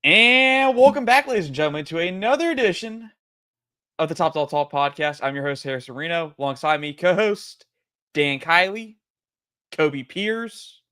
And welcome back, ladies and gentlemen, to another edition of the Top Dog Talk podcast. I'm your host, Harrison Reno. Alongside me, co-host Dan Kiley, Kobe Pierce,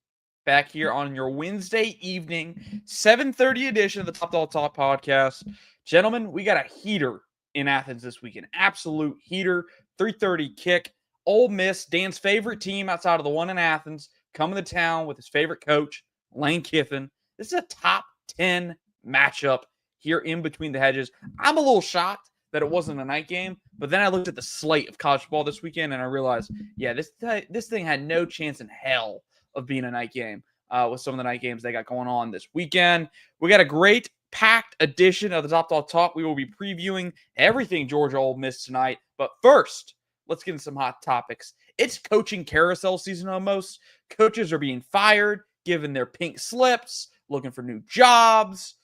back here on your Wednesday evening, 7:30 edition of the Top Dog Talk podcast. Gentlemen, we got a heater in Athens this weekend. Absolute heater, 3:30 kick. Ole Miss, Dan's favorite team outside of the one in Athens, coming to town with his favorite coach, Lane Kiffin. This is a top 10 matchup here in between the hedges. I'm a little shocked that it wasn't a night game, but then I looked at the slate of college football this weekend and I realized, yeah, this thing had no chance in hell of being a night game with some of the night games they got going on this weekend. We got a great packed edition of the Top Dog Talk. We will be previewing everything Georgia Ole Miss tonight, but first, let's get into some hot topics. It's coaching carousel season almost. Coaches are being fired, given their pink slips, looking for new jobs.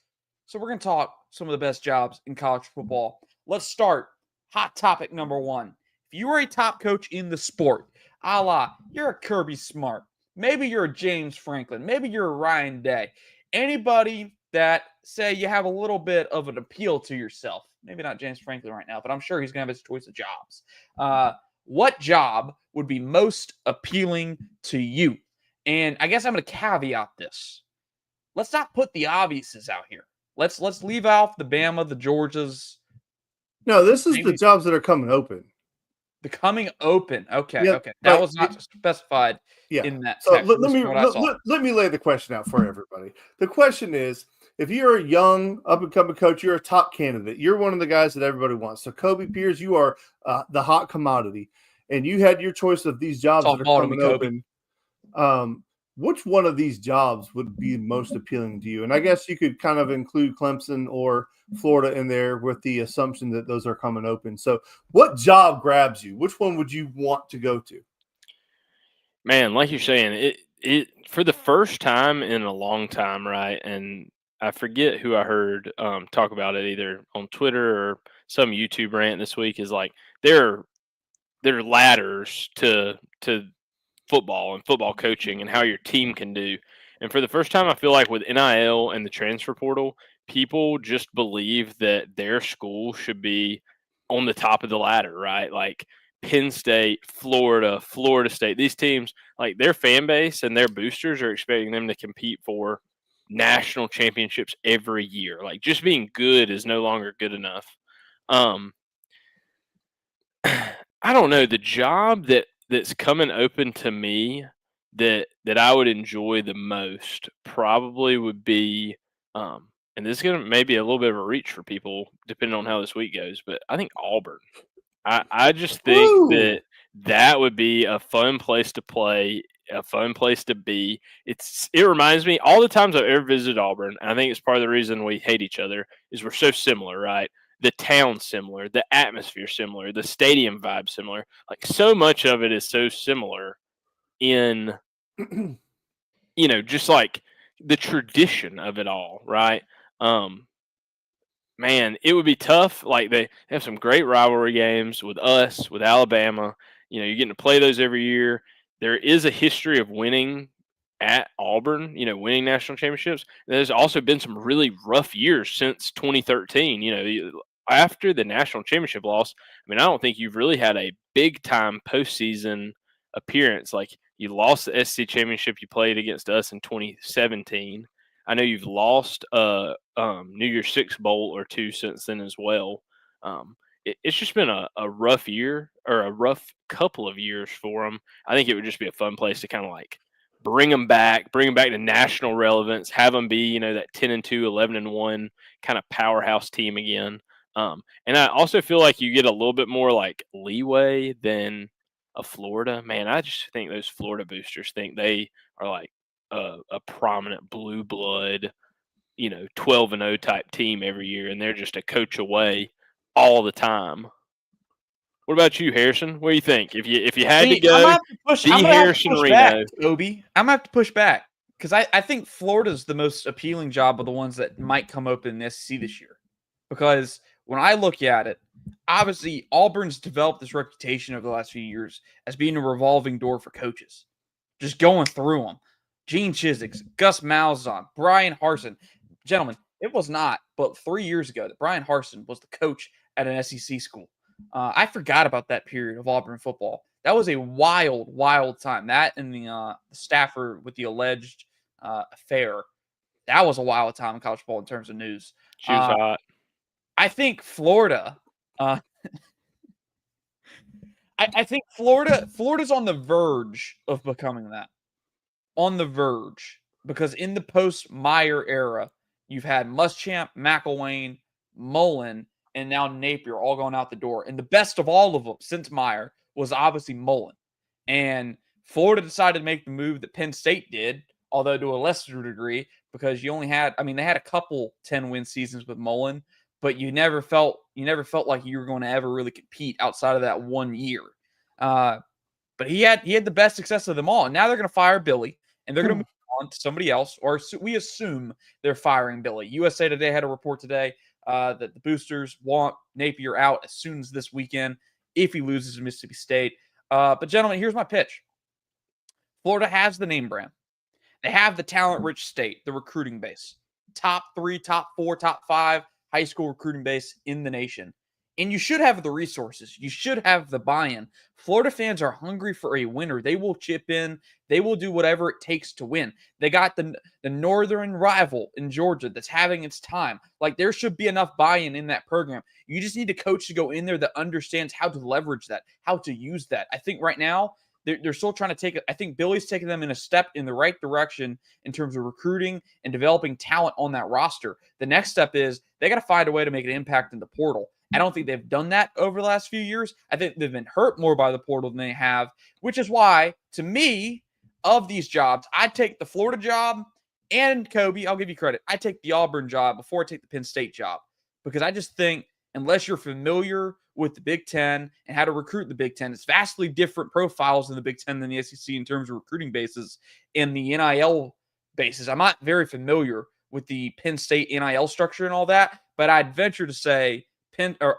So we're going to talk some of the best jobs in college football. Let's start. Hot topic number one. If you are a top coach in the sport, a la, you're a Kirby Smart, maybe you're a James Franklin, maybe you're a Ryan Day, anybody that say you have a little bit of an appeal to yourself, maybe not James Franklin right now, but I'm sure he's going to have his choice of jobs. What job would be most appealing to you? And I guess I'm going to caveat this. Let's not put the obviouses out here. Let's leave off the Bama, the Georgias. No, this is the jobs that are coming open. The coming open. Okay, Yep, okay. That was not specified in that so text. let me lay the question out for everybody. The question is, if you're a young, up-and-coming coach, you're a top candidate. You're one of the guys that everybody wants. So, Kobe Pierce, you are the hot commodity. And you had your choice of these jobs that are coming open. Which one of these jobs would be most appealing to you? And I guess you could kind of include Clemson or Florida in there with the assumption that those are coming open. So what job grabs you? Which one would you want to go to? Man, like you're saying, it for the first time in a long time, right? And I forget who I heard talk about it either on Twitter or some YouTube rant this week is like there are ladders to football and football coaching and how your team can do. And for the first time, I feel like with NIL and the transfer portal, people just believe that their school should be on the top of the ladder, right? Like Penn State, Florida State, these teams, like their fan base and their boosters are expecting them to compete for national championships every year. Like just being good is no longer good enough. I don't know, the job that's coming open to me that I would enjoy the most probably would be and this is gonna maybe a little bit of a reach for people depending on how this week goes, but I think Auburn. I just think that would be a fun place to play, a fun place to be. It reminds me all the times I've ever visited Auburn, and I think it's part of the reason we hate each other is we're so similar, right? The town similar, the atmosphere similar, the stadium vibe similar. Like so much of it is so similar in just like the tradition of it all, right? Man, it would be tough. Like they have some great rivalry games with us, with Alabama. You're getting to play those every year. There is a history of winning at Auburn, winning national championships. There's also been some really rough years since 2013. After the national championship loss, I mean, I don't think you've really had a big time postseason appearance. Like you lost the SEC championship you played against us in 2017. I know you've lost New Year's Six Bowl or two since then as well. It's just been a rough year or a rough couple of years for them. I think it would just be a fun place to kind of like bring them back to national relevance, have them be, that 10-2, 11-1 kind of powerhouse team again. And I also feel like you get a little bit more like leeway than a Florida. Man, I just think those Florida boosters think they are like a prominent blue blood, 12-0 type team every year, and they're just a coach away all the time. What about you, Harrison? What do you think? If you had to go, I'm gonna push back, Obi. I'm gonna have to push back because I think Florida's the most appealing job of the ones that might come open in the SEC this year. Because when I look at it, obviously Auburn's developed this reputation over the last few years as being a revolving door for coaches, just going through them. Gene Chiswick, Gus Malzahn, Brian Harsin. Gentlemen, It was not, but 3 years ago, that Brian Harsin was the coach at an SEC school. I forgot about that period of Auburn football. That was a wild, wild time. That and the staffer with the alleged affair. That was a wild time in college football in terms of news. She was hot. I think Florida. I think Florida's on the verge of becoming that. On the verge, because in the post-Meyer era, you've had Muschamp, McElwain, Mullen, and now Napier all going out the door. And the best of all of them since Meyer was obviously Mullen. And Florida decided to make the move that Penn State did, although to a lesser degree, because you only had, they had a couple 10-win seasons with Mullen, but you never felt like you were going to ever really compete outside of that 1 year. But he had the best success of them all. And now they're going to fire Billy, and they're going to move on to somebody else, or we assume they're firing Billy. USA Today had a report today that the boosters want Napier out as soon as this weekend if he loses to Mississippi State. But gentlemen, here's my pitch. Florida has the name brand. They have the talent-rich state, the recruiting base. Top 3, top 4, top 5 high school recruiting base in the nation. And you should have the resources. You should have the buy-in. Florida fans are hungry for a winner. They will chip in. They will do whatever it takes to win. They got the northern rival in Georgia that's having its time. Like, there should be enough buy-in in that program. You just need a coach to go in there that understands how to leverage that, how to use that. I think right now, they're still trying to take it. I think Billy's taking them in a step in the right direction in terms of recruiting and developing talent on that roster. The next step is they got to find a way to make an impact in the portal. I don't think they've done that over the last few years. I think they've been hurt more by the portal than they have, which is why, to me, of these jobs, I'd take the Florida job, and Kobe, I'll give you credit, I take the Auburn job before I take the Penn State job, because I just think unless you're familiar with the Big Ten and how to recruit the Big Ten, it's vastly different profiles in the Big Ten than the SEC in terms of recruiting bases and the NIL bases. I'm not very familiar with the Penn State NIL structure and all that, but I'd venture to say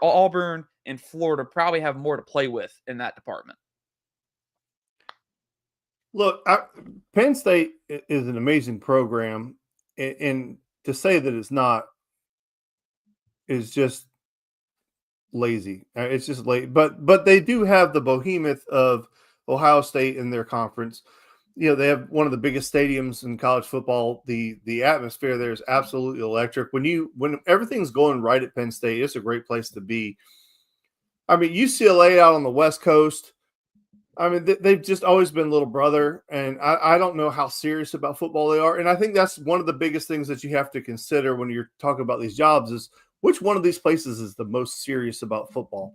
Auburn and Florida probably have more to play with in that department. Look, Penn State is an amazing program, and to say that it's not is just lazy. It's just late, but they do have the behemoth of Ohio State in their conference. You know, they have one of the biggest stadiums in college football. The atmosphere there is absolutely electric. When everything's going right at Penn State, it's a great place to be. I mean, UCLA out on the West Coast, I mean, they've just always been little brother, and I don't know how serious about football they are. And I think that's one of the biggest things that you have to consider when you're talking about these jobs is which one of these places is the most serious about football.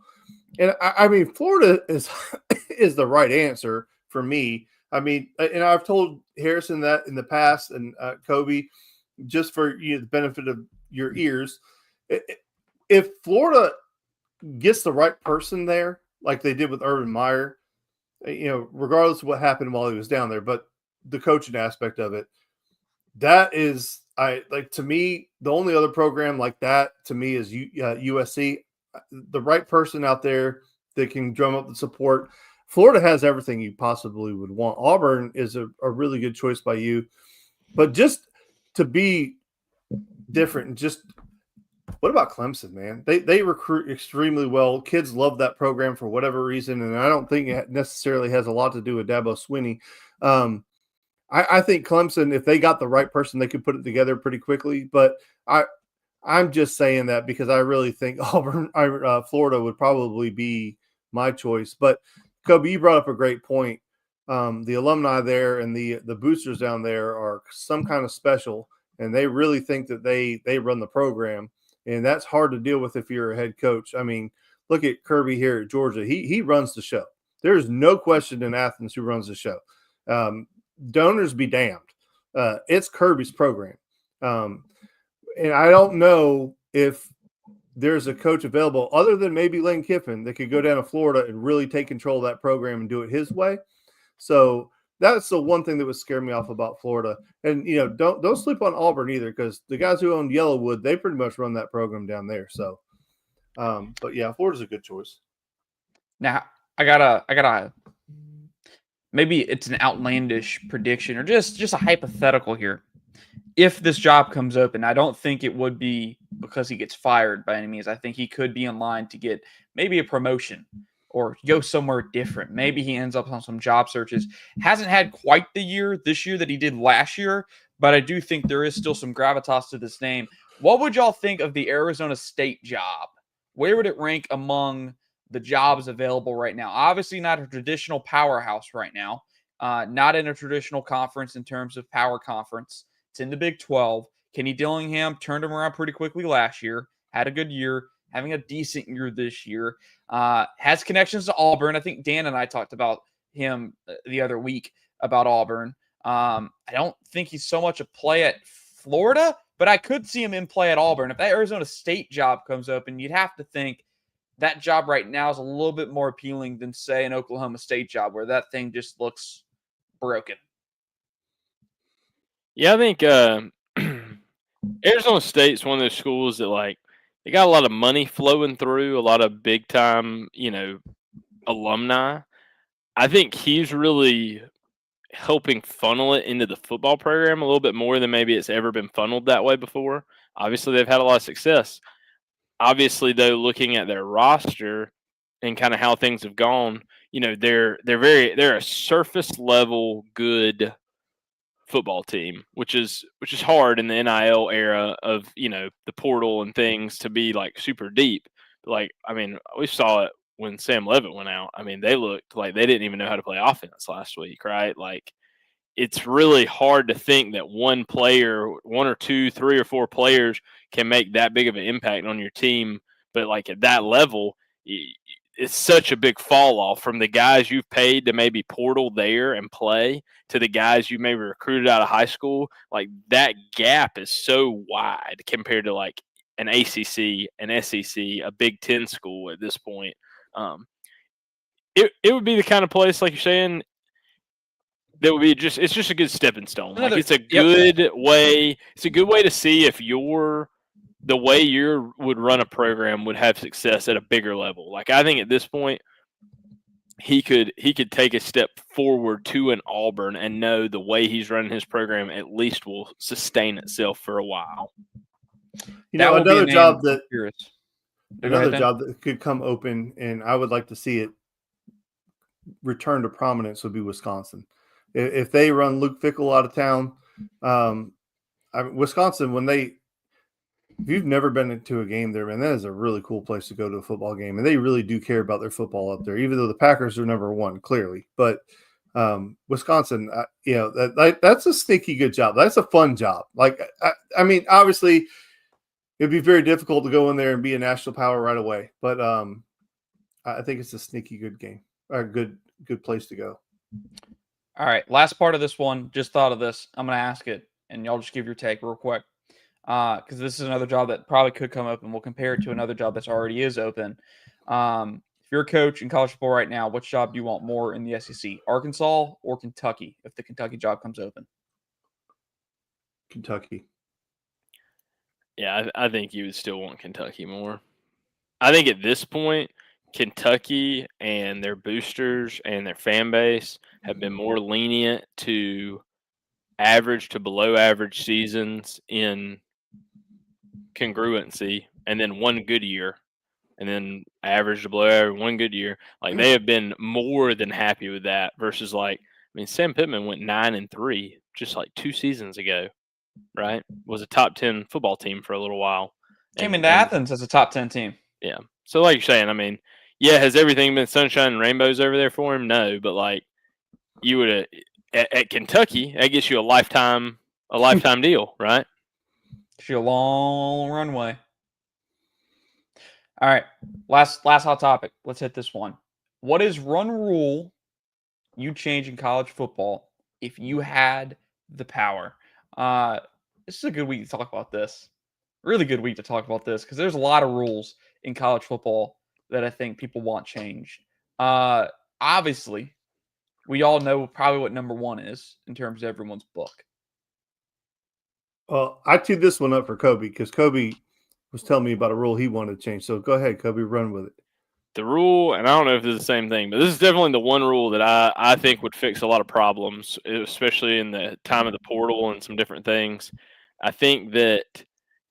And I mean, Florida is the right answer for me. I mean, and I've told Harrison that in the past, and Kobe, just for the benefit of your ears, if Florida gets the right person there, like they did with Urban Meyer, regardless of what happened while he was down there, but the coaching aspect of it, that is, to me, the only other program like that to me is USC. The right person out there that can drum up the support. Florida has everything you possibly would want. Auburn is a really good choice by you, but just to be different, just what about Clemson, man? They recruit extremely well. Kids love that program for whatever reason, and I don't think it necessarily has a lot to do with Dabo Swinney. I think Clemson, if they got the right person, they could put it together pretty quickly. But I'm just saying that because I really think Florida would probably be my choice. But Kobe, you brought up a great point. The alumni there and the boosters down there are some kind of special, and they really think that they run the program. And that's hard to deal with if you're a head coach. I mean, look at Kirby here at Georgia. He runs the show. There's no question in Athens who runs the show. Donors be damned. It's Kirby's program. And I don't know if there's a coach available other than maybe Lane Kiffin that could go down to Florida and really take control of that program and do it his way. So that's the one thing that would scare me off about Florida. And, don't sleep on Auburn either, because the guys who own Yellowwood, they pretty much run that program down there. So, but yeah, Florida's a good choice. Now, I gotta, maybe it's an outlandish prediction or just a hypothetical here. if this job comes open. I don't think it would be because he gets fired by any means. I think he could be in line to get maybe a promotion or go somewhere different. Maybe he ends up on some job searches. Hasn't had quite the year this year that he did last year, but I do think there is still some gravitas to this name. What would y'all think of the Arizona State job? Where would it rank among the jobs available right now? Obviously, not a traditional powerhouse right now, not in a traditional conference in terms of power conference. It's in the Big 12. Kenny Dillingham turned him around pretty quickly last year, had a good year, having a decent year this year. Has connections to Auburn. I think Dan and I talked about him the other week about Auburn. I don't think he's so much a play at Florida, but I could see him in play at Auburn. If that Arizona State job comes open, you'd have to think that job right now is a little bit more appealing than, say, an Oklahoma State job where that thing just looks broken. Yeah, I think Arizona State's one of those schools that like they got a lot of money flowing through, a lot of big time, alumni. I think he's really helping funnel it into the football program a little bit more than maybe it's ever been funneled that way before. Obviously, they've had a lot of success. Obviously, though, looking at their roster and kind of how things have gone, they're a surface level good football team, which is hard in the NIL era of the portal and things to be like super deep. Like, I mean, we saw it when Sam Levitt went out. I mean, they looked like they didn't even know how to play offense last week, right? Like, it's really hard to think that one player, one or two, three or four players can make that big of an impact on your team. But like at that level, it's such a big fall off from the guys you've paid to maybe portal there and play to the guys you maybe recruited out of high school. Like that gap is so wide compared to like an ACC, an SEC, a Big Ten school at this point. It would be the kind of place, like you're saying, that would be it's just a good stepping stone. Like it's a good way. It's a good way to see if the way you would run a program would have success at a bigger level. Like I think at this point, he could take a step forward to an Auburn and know the way he's running his program at least will sustain itself for a while. Another job that could come open, and I would like to see it return to prominence, would be Wisconsin. If they run Luke Fickell out of town, Wisconsin, if you've never been into a game there, man, that is a really cool place to go to a football game. And they really do care about their football up there, even though the Packers are number one, clearly. But Wisconsin, that's a sneaky good job. That's a fun job. Like, I mean, obviously, it'd be very difficult to go in there and be a national power right away. But I think it's a sneaky good game, or a good place to go. All right, last part of this one. Just thought of this. I'm going to ask it, and y'all just give your take real quick. Because this is another job that probably could come open. We'll compare it to another job that's already is open. If you're a coach in college football right now, which job do you want more in the SEC? Arkansas or Kentucky, if the Kentucky job comes open? Kentucky. Yeah, I think you would still want Kentucky more. I think at this point, Kentucky and their boosters and their fan base have been more lenient to average to below average seasons in congruency, and then one good year, and then average to below average, one good year. Like they have been more than happy with that versus like, I mean, Sam Pittman went 9-3 just like 2 seasons ago, right? Was a top 10 football team for a little while. Came into Athens as a top 10 team. Yeah. So like you're saying, I mean, yeah, has everything been sunshine and rainbows over there for him? No, but like you would at Kentucky, that gets you a lifetime deal, right? Gives you a long runway. All right, last hot topic. Let's hit this one. What is one rule you change in college football if you had the power? This is a good week to talk about this. Really good week to talk about this because there's a lot of rules in college football that I think people want changed. Obviously, we all know probably what number one is in terms of everyone's book. Well, I teed this one up for Kobe because Kobe was telling me about a rule he wanted to change. So go ahead, Kobe, run with it. the rule, and I don't know if this is the same thing, but this is definitely the one rule that I think would fix a lot of problems, especially in the time of the portal and some different things. I think that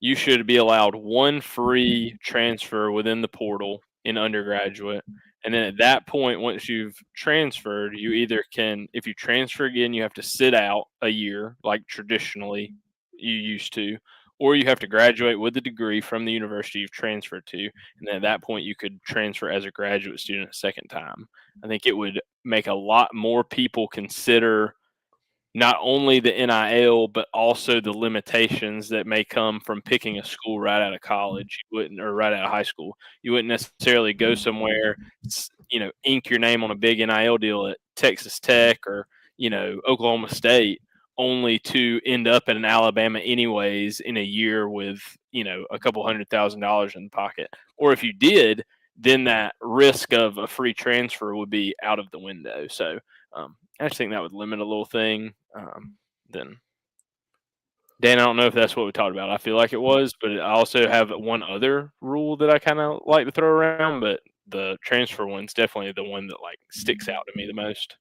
you should be allowed one free transfer within the portal in undergraduate. And then at that point, once you've transferred, you either can, if you transfer again, you have to sit out a year, like traditionally you used to, or you have to graduate with a degree from the university you've transferred to. And then at that point, you could transfer as a graduate student a second time. I think it would make a lot more people consider not only the NIL, but also the limitations that may come from picking a school right out of college. You wouldn't, or right out of high school. You wouldn't necessarily go somewhere, ink your name on a big NIL deal at Texas Tech or, Oklahoma State, only to end up at an Alabama anyways in a year with, a couple $100,000 in the pocket. Or if you did, then that risk of a free transfer would be out of the window. So I just think that would limit a little thing. Then, Dan, I don't know if that's what we talked about. I feel like it was, but I also have one other rule that I kind of like to throw around, but the transfer one's definitely the one that like sticks out to me the most.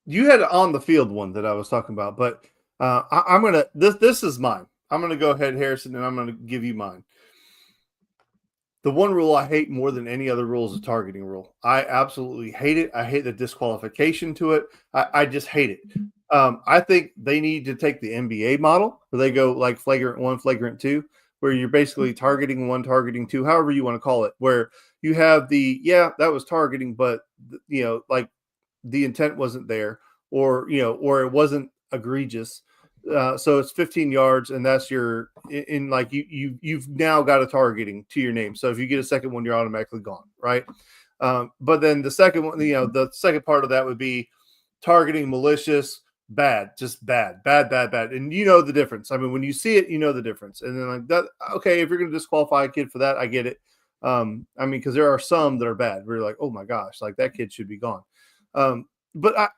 You had an on the field one that I was talking about, but I'm gonna this is mine. I'm gonna go ahead, Harrison, and I'm gonna give you mine. The one rule I hate more than any other rule is the targeting rule. I absolutely hate it. I hate the disqualification to it. I just hate it. I think they need to take the NBA model where they go like flagrant 1, flagrant 2, where you're basically targeting 1, targeting 2, however you want to call it, where you have that was targeting, but like the intent wasn't there, or it wasn't egregious. So it's 15 yards, and that's your in like you've now got a targeting to your name. So if you get a second one, you're automatically gone, right? But then the second one, the second part of that would be targeting malicious, bad, just bad, and the difference. I mean, when you see it, the difference. And then like that, okay, if you're going to disqualify a kid for that, I get it. I mean, because there are some that are bad. We're like, oh my gosh, like that kid should be gone. But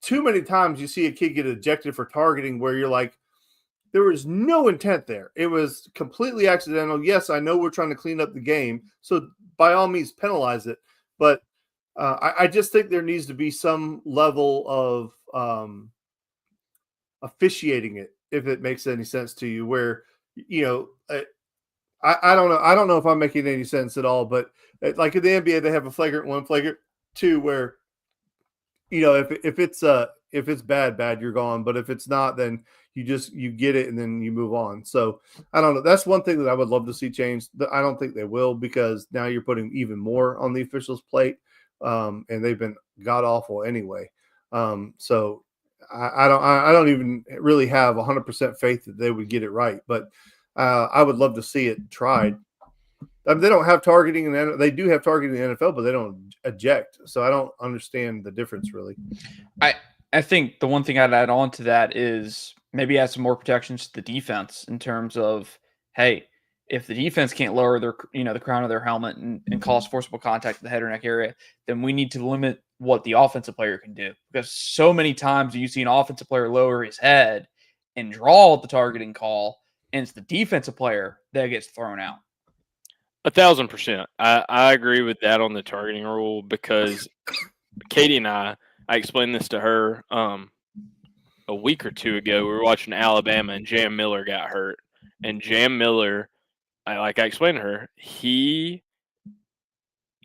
too many times you see a kid get ejected for targeting where you're like, there was no intent there. It was completely accidental. Yes, I know we're trying to clean up the game, so by all means penalize it. But I just think there needs to be some level of officiating it, if it makes any sense to you, where, I don't know. I don't know if I'm making any sense at all, but like in the NBA, they have a flagrant 1, flagrant 2, where if it's bad, you're gone. But if it's not, then you get it and then you move on. So I don't know. That's one thing that I would love to see changed. I don't think they will, because now you're putting even more on the officials' plate, and they've been god awful anyway. So I don't even really have 100% faith that they would get it right. But I would love to see it tried. I mean, they don't have targeting, and they do have targeting in the NFL, but they don't eject. So I don't understand the difference really. I think the one thing I'd add on to that is maybe add some more protections to the defense in terms of, hey, if the defense can't lower their the crown of their helmet and cause forcible contact in the head or neck area, then we need to limit what the offensive player can do, because so many times you see an offensive player lower his head and draw the targeting call, and it's the defensive player that gets thrown out. 1,000%. I agree with that on the targeting rule, because Katie and I explained this to her a week or two ago. We were watching Alabama, and Jam Miller got hurt. And Jam Miller, I explained to her, he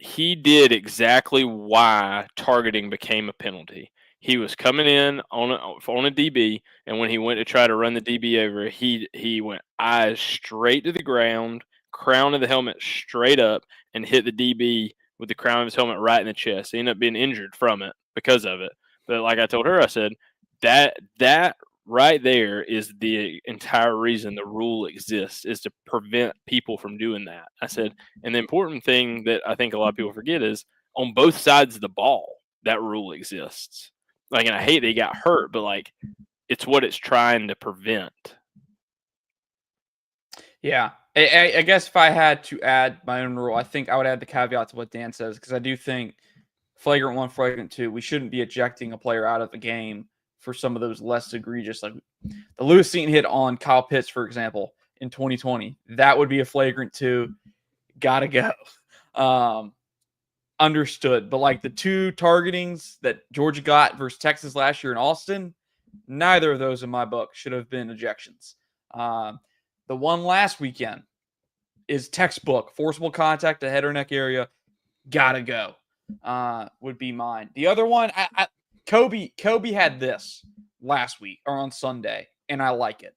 did exactly why targeting became a penalty. He was coming in on a DB, and when he went to try to run the DB over, he went eyes straight to the ground, crown of the helmet straight up, and hit the DB with the crown of his helmet right in the chest. He ended up being injured from it because of it. But like I told her, I said, that right there is the entire reason the rule exists, is to prevent people from doing that. I said, and the important thing that I think a lot of people forget is on both sides of the ball, that rule exists. Like, and I hate that he got hurt, but like, it's what it's trying to prevent. Yeah. I guess if I had to add my own rule, I think I would add the caveat to what Dan says, because I do think flagrant 1, flagrant 2, we shouldn't be ejecting a player out of the game for some of those less egregious, like the Lewis Seaton hit on Kyle Pitts, for example, in 2020. That would be a flagrant 2. Gotta go. understood. But like the 2 targetings that Georgia got versus Texas last year in Austin, neither of those in my book should have been ejections. The one last weekend is textbook forcible contact to head or neck area. Gotta go. Would be mine. The other one, Kobe had this last week or on Sunday, and I like it.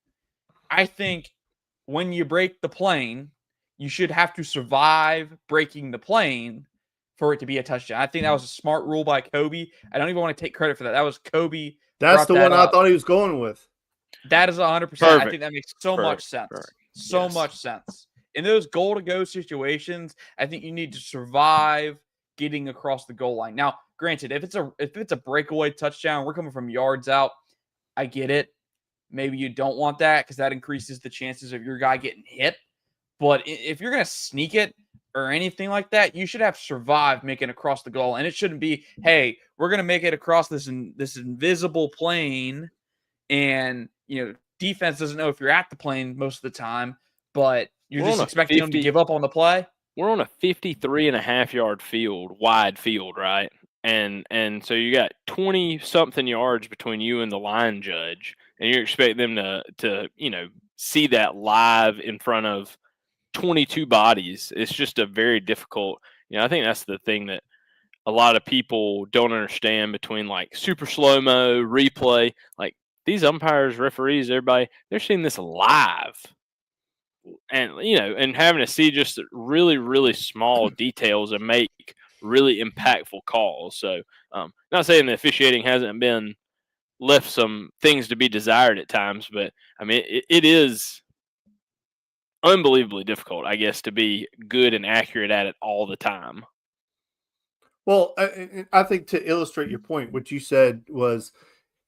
I think when you break the plane, you should have to survive breaking the plane for it to be a touchdown. I think that was a smart rule by Kobe. I don't even want to take credit for that. That was Kobe. That's the one I up. thought he was going with. That is 100%. Perfect. I think that makes so much sense. Perfect. So much sense. In those goal-to-go situations, I think you need to survive getting across the goal line. Now, granted, if it's a breakaway touchdown, we're coming from yards out. I get it. Maybe you don't want that because that increases the chances of your guy getting hit. But if you're going to sneak it or anything like that, you should have survived making it across the goal. And it shouldn't be, hey, we're going to make it across this invisible plane, and defense doesn't know if you're at the plane most of the time, but you're just expecting them to give up on the play. We're on a 53.5-yard field, wide field, right? And so you got 20-something yards between you and the line judge, and you expect them to see that live in front of 22 bodies. It's just a very difficult. I think that's the thing that a lot of people don't understand between like super slow-mo, replay. Like these umpires, referees, everybody, they're seeing this live. And and having to see just really, really small details and make really impactful calls. So, not saying the officiating hasn't been left some things to be desired at times, but I mean it is unbelievably difficult, I guess, to be good and accurate at it all the time. Well, I think to illustrate your point, what you said was,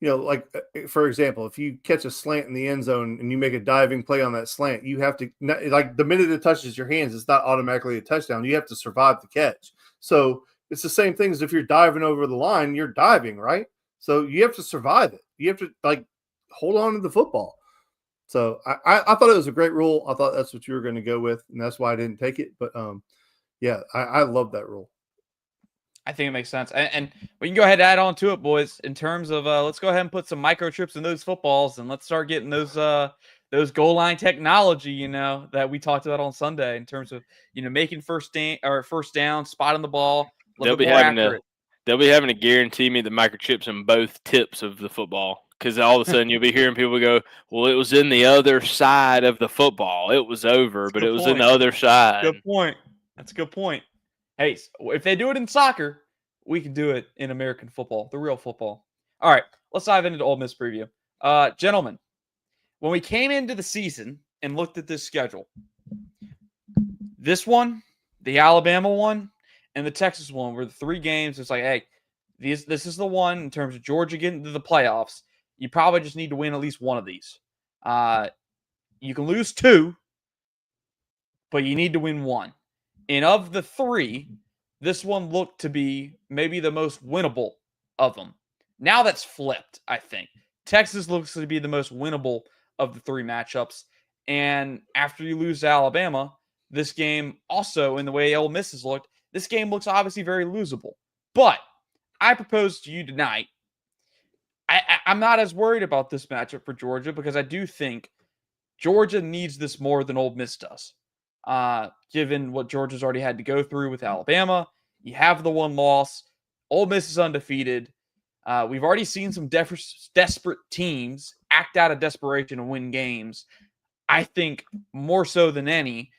like, for example, if you catch a slant in the end zone and you make a diving play on that slant, you have to, like, the minute it touches your hands, it's not automatically a touchdown. You have to survive the catch. So it's the same thing as if you're diving over the line, you're diving, right? So you have to survive it. You have to, like, hold on to the football. So I thought it was a great rule. I thought that's what you were going to go with, and that's why I didn't take it. But, yeah, I love that rule. I think it makes sense. And we can go ahead and add on to it, boys, in terms of let's go ahead and put some microchips in those footballs, and let's start getting those goal line technology, that we talked about on Sunday in terms of, making first down, spotting the ball. They'll be having to guarantee me the microchips in both tips of the football, because all of a sudden you'll be hearing people go, well, it was in the other side of the football. It was over, but it was in the other side. Good point. That's a good point. Hey, if they do it in soccer, we can do it in American football, the real football. All right, let's dive into the Ole Miss preview. Gentlemen, when we came into the season and looked at this schedule, this one, the Alabama one, and the Texas one were the 3 games. It's like, hey, this is the one in terms of Georgia getting to the playoffs. You probably just need to win at least one of these. You can lose 2, but you need to win 1. And of the 3, this one looked to be maybe the most winnable of them. Now that's flipped, I think. Texas looks to be the most winnable of the 3 matchups. And after you lose to Alabama, this game also, in the way Ole Miss has looked, this game looks obviously very losable. But I propose to you tonight, I'm not as worried about this matchup for Georgia, because I do think Georgia needs this more than Ole Miss does. Given what Georgia's already had to go through with Alabama, you have the 1 loss. Ole Miss is undefeated. We've already seen some desperate teams act out of desperation and win games. I think more so than any,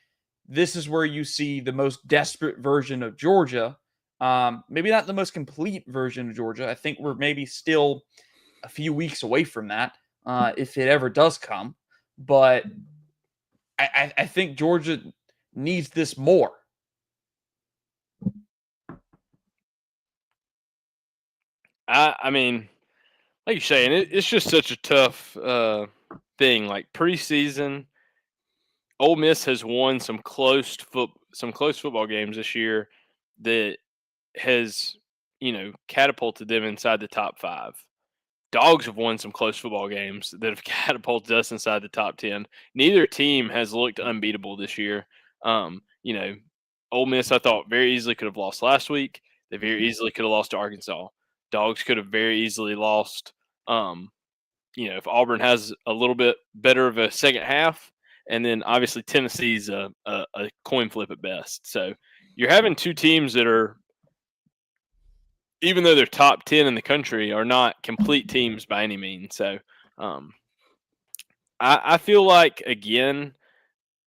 this is where you see the most desperate version of Georgia. Maybe not the most complete version of Georgia. I think we're maybe still a few weeks away from that, if it ever does come. But I think Georgia needs this more. I mean, like you're saying, it's just such a tough thing. Like preseason, Ole Miss has won some close football games this year that has catapulted them inside the top 5. Dogs have won some close football games that have catapulted us inside the top 10. Neither team has looked unbeatable this year. Ole Miss, I thought, very easily could have lost last week. They very easily could have lost to Arkansas. Dogs could have very easily lost. If Auburn has a little bit better of a second half, and then obviously Tennessee's a coin flip at best. So you're having two teams that are, even though they're top 10 in the country, are not complete teams by any means. So I feel like, again,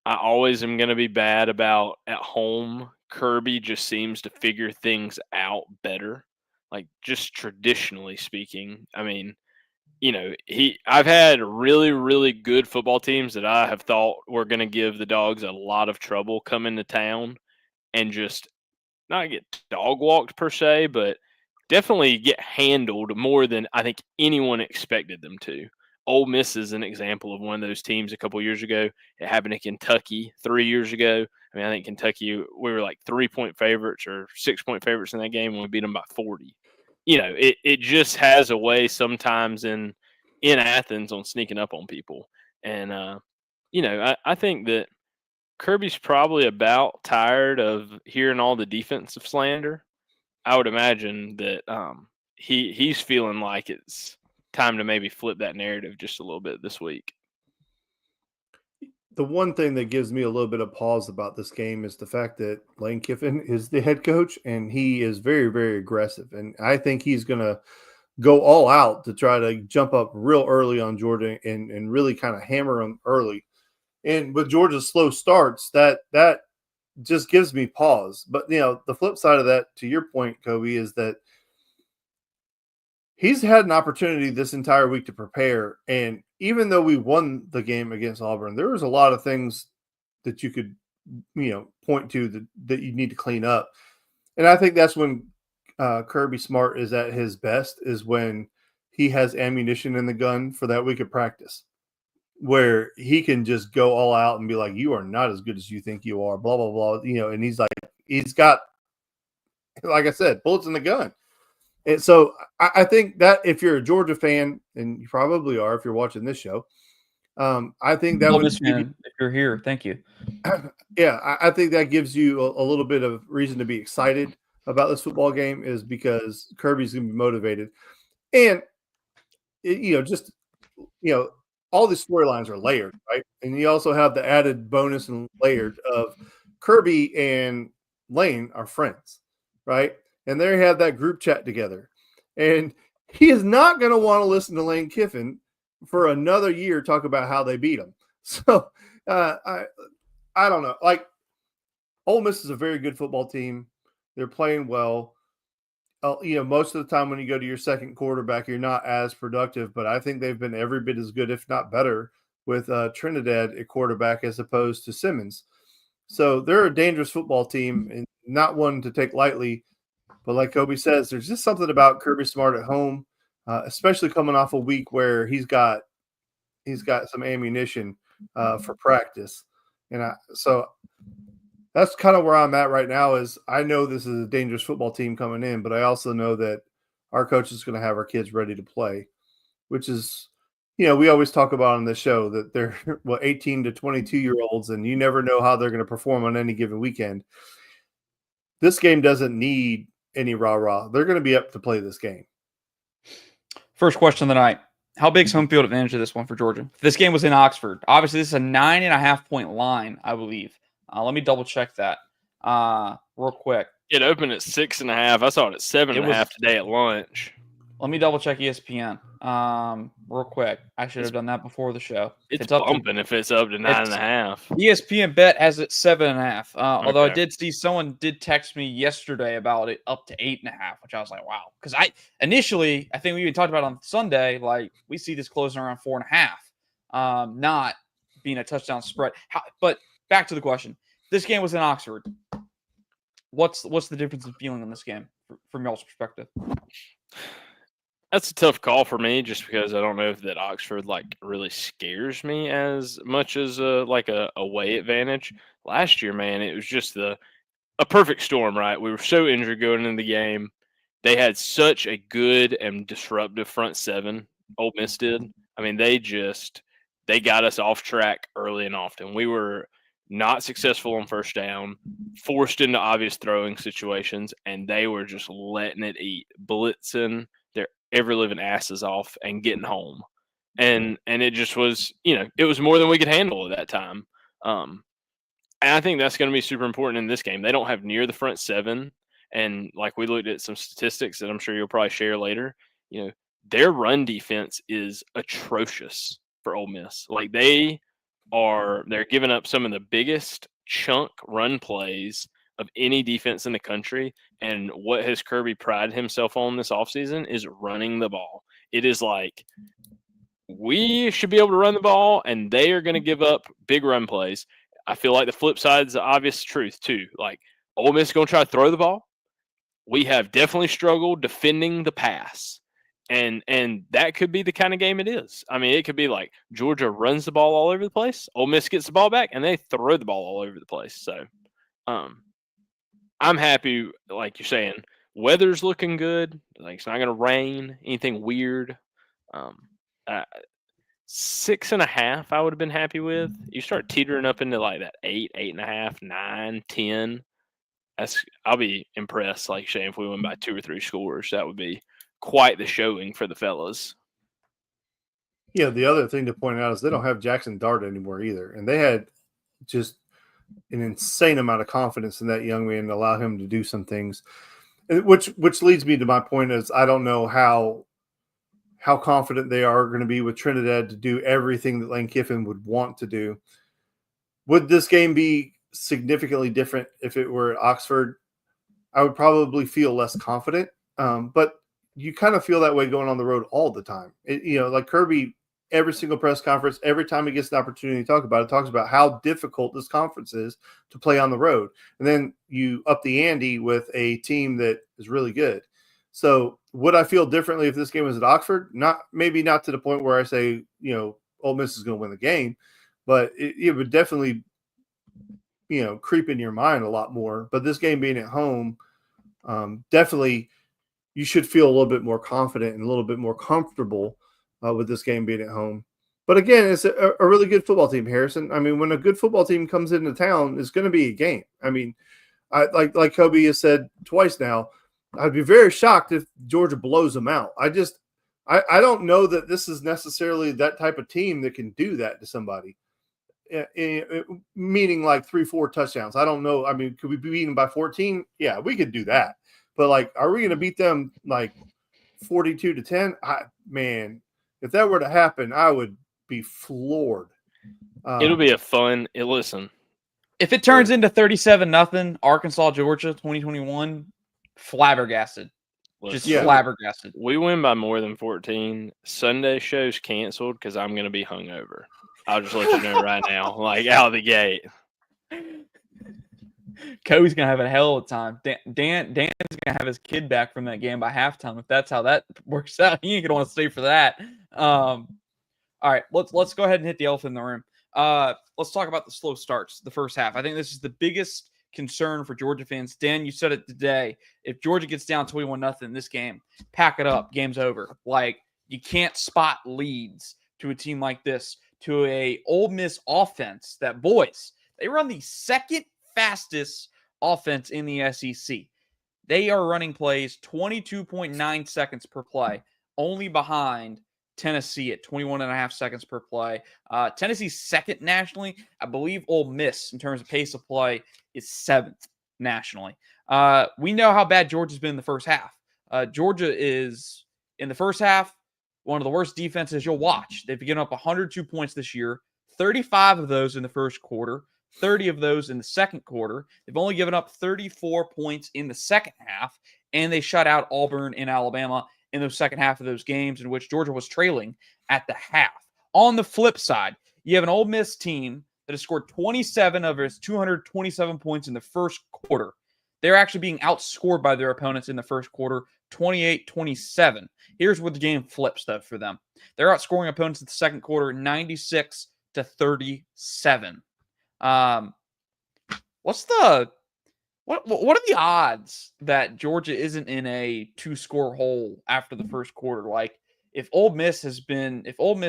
I always am going to be bad about at home. Kirby just seems to figure things out better, like just traditionally speaking. I mean, I've had really, really good football teams that I have thought were going to give the Dogs a lot of trouble coming to town and just not get dog walked per se, but definitely get handled more than I think anyone expected them to. Ole Miss is an example of one of those teams a couple years ago. It happened to Kentucky 3 years ago. I mean, I think Kentucky, we were like 3-point favorites or 6-point favorites in that game when we beat them by 40. It just has a way sometimes in Athens on sneaking up on people. And, I think that Kirby's probably about tired of hearing all the defensive slander. I would imagine that he's feeling like it's time to maybe flip that narrative just a little bit this week. The one thing that gives me a little bit of pause about this game is the fact that Lane Kiffin is the head coach, and he is very, very aggressive. And I think he's going to go all out to try to jump up real early on Georgia and really kind of hammer them early. And with Georgia's slow starts, that just gives me pause. But, the flip side of that, to your point, Kobe, is that he's had an opportunity this entire week to prepare. And even though we won the game against Auburn, there was a lot of things that you could, point to that you need to clean up. And I think that's when Kirby Smart is at his best, is when he has ammunition in the gun for that week of practice, where he can just go all out and be like, you are not as good as you think you are, blah, blah, blah. And he's got, like I said, bullets in the gun. And so I think that if you're a Georgia fan, and you probably are if you're watching this show, I think that would fan, if you're here, thank you. Yeah, I think that gives you a little bit of reason to be excited about this football game, is because Kirby's going to be motivated. And, all these storylines are layered, right? And you also have the added bonus and layered of Kirby and Lane are friends, right? And they have that group chat together. And he is not going to want to listen to Lane Kiffin for another year talk about how they beat him. So I don't know. Like, Ole Miss is a very good football team. They're playing well. Most of the time when you go to your second quarterback, you're not as productive, but I think they've been every bit as good, if not better, with Trinidad at quarterback as opposed to Simmons. So they're a dangerous football team and not one to take lightly. But like Kobe says, there's just something about Kirby Smart at home, especially coming off a week where he's got some ammunition for practice. And so that's kind of where I'm at right now. Is I know this is a dangerous football team coming in, but I also know that our coach is going to have our kids ready to play, which is, we always talk about on this show that they're 18 to 22-year-olds, and you never know how they're going to perform on any given weekend. This game doesn't need any rah-rah. They're going to be up to play this game. First question of the night. How big's home field advantage of this one for Georgia? This game was in Oxford. Obviously, this is a 9.5-point line, I believe. Let me double check that real quick. It opened at 6.5. I saw it at 7.5 today at lunch. Let me double check ESPN real quick. I should have done that before the show. It's bumping if it's up to 9.5. ESPN bet has it 7.5. Although Okay. I did see someone did text me yesterday about it up to 8.5, which I was like, wow. Because I think we even talked about it on Sunday, like we see this closing around 4.5, not being a touchdown spread. But back to the question. This game was in Oxford. What's the difference in feeling in this game from y'all's perspective? That's a tough call for me, just because I don't know if that Oxford really scares me as much as a away advantage. Last year, man, it was just a perfect storm, right? We were so injured going into the game. They had such a good and disruptive front seven. Ole Miss did. I mean, they got us off track early and often. We were not successful on first down, forced into obvious throwing situations, and they were just letting it eat, blitzing their ever living asses off and getting home. And it just was, it was more than we could handle at that time. And I think that's going to be super important in this game. They don't have near the front seven, and like we looked at some statistics that I'm sure you'll probably share later. Their run defense is atrocious for Ole Miss. Like they're giving up some of the biggest chunk run plays of any defense in the country. And what has Kirby prided himself on this offseason is running the ball. It is like we should be able to run the ball, and they are going to give up big run plays. I feel like the flip side is the obvious truth too. Like Ole Miss is going to try to throw the ball. We have definitely struggled defending the pass. And that could be the kind of game it is. I mean, it could be like Georgia runs the ball all over the place, Ole Miss gets the ball back, and they throw the ball all over the place. So I'm happy, like you're saying, weather's looking good. Like it's not going to rain, anything weird. 6.5, I would have been happy with. You start teetering up into like that 8, 8.5, 9, 10. I'll be impressed, like saying if we win by 2 or 3 scores, that would be quite the showing for the fellas. Yeah, the other thing to point out is they don't have Jackson Dart anymore either. And they had just an insane amount of confidence in that young man to allow him to do some things. Which leads me to my point is I don't know how confident they are going to be with Trinidad to do everything that Lane Kiffin would want to do. Would this game be significantly different if it were at Oxford? I would probably feel less confident, but you kind of feel that way going on the road all the time. Like Kirby, every single press conference, every time he gets the opportunity to talk about it, talks about how difficult this conference is to play on the road. And then you up the ante with a team that is really good. So would I feel differently if this game was at Oxford? Maybe not to the point where I say, Ole Miss is going to win the game, but it would definitely, creep in your mind a lot more. But this game being at home, definitely you should feel a little bit more confident and a little bit more comfortable with this game being at home. But again, it's a really good football team, Harrison. I mean, when a good football team comes into town, it's going to be a game. I mean, like Kobe has said twice now, I'd be very shocked if Georgia blows them out. I don't know that this is necessarily that type of team that can do that to somebody. Meaning like 3-4 touchdowns. I don't know. I mean, could we be beaten by 14? Yeah, we could do that. But like, are we going to beat them like 42-10? Man, if that were to happen, I would be floored. It'll be a fun. Listen, if it turns into 37-0 Arkansas Georgia 2021, flabbergasted. Just flabbergasted. We win by more than 14. Sunday show's canceled because I'm going to be hungover. I'll just let you know right now, like out of the gate. Cody's gonna have a hell of a time. Dan's gonna have his kid back from that game by halftime. If that's how that works out, he ain't gonna want to stay for that. All right, let's go ahead and hit the elephant in the room. Let's talk about the slow starts, the first half. I think this is the biggest concern for Georgia fans. Dan, you said it today. If Georgia gets down 21-0 in this game, pack it up. Game's over. Like, you can't spot leads to a team like this, to a Ole Miss offense that, boys, they run the second fastest offense in the SEC. They are running plays 22.9 seconds per play, only behind Tennessee at 21.5 seconds per play. Tennessee's second nationally. I believe Ole Miss, in terms of pace of play, is 7th nationally. We know how bad Georgia's been in the first half. Georgia is, in the first half, one of the worst defenses you'll watch. They've given up 102 points this year, 35 of those in the first quarter, 30 of those in the second quarter. They've only given up 34 points in the second half, and they shut out Auburn and Alabama in the second half of those games in which Georgia was trailing at the half. On the flip side, you have an Ole Miss team that has scored 27 of its 227 points in the first quarter. They're actually being outscored by their opponents in the first quarter, 28-27. Here's where the game flips, though, for them. They're outscoring opponents in the second quarter, 96-37. What are the odds that Georgia isn't in a 2-score hole after the first quarter? Like, if Ole Miss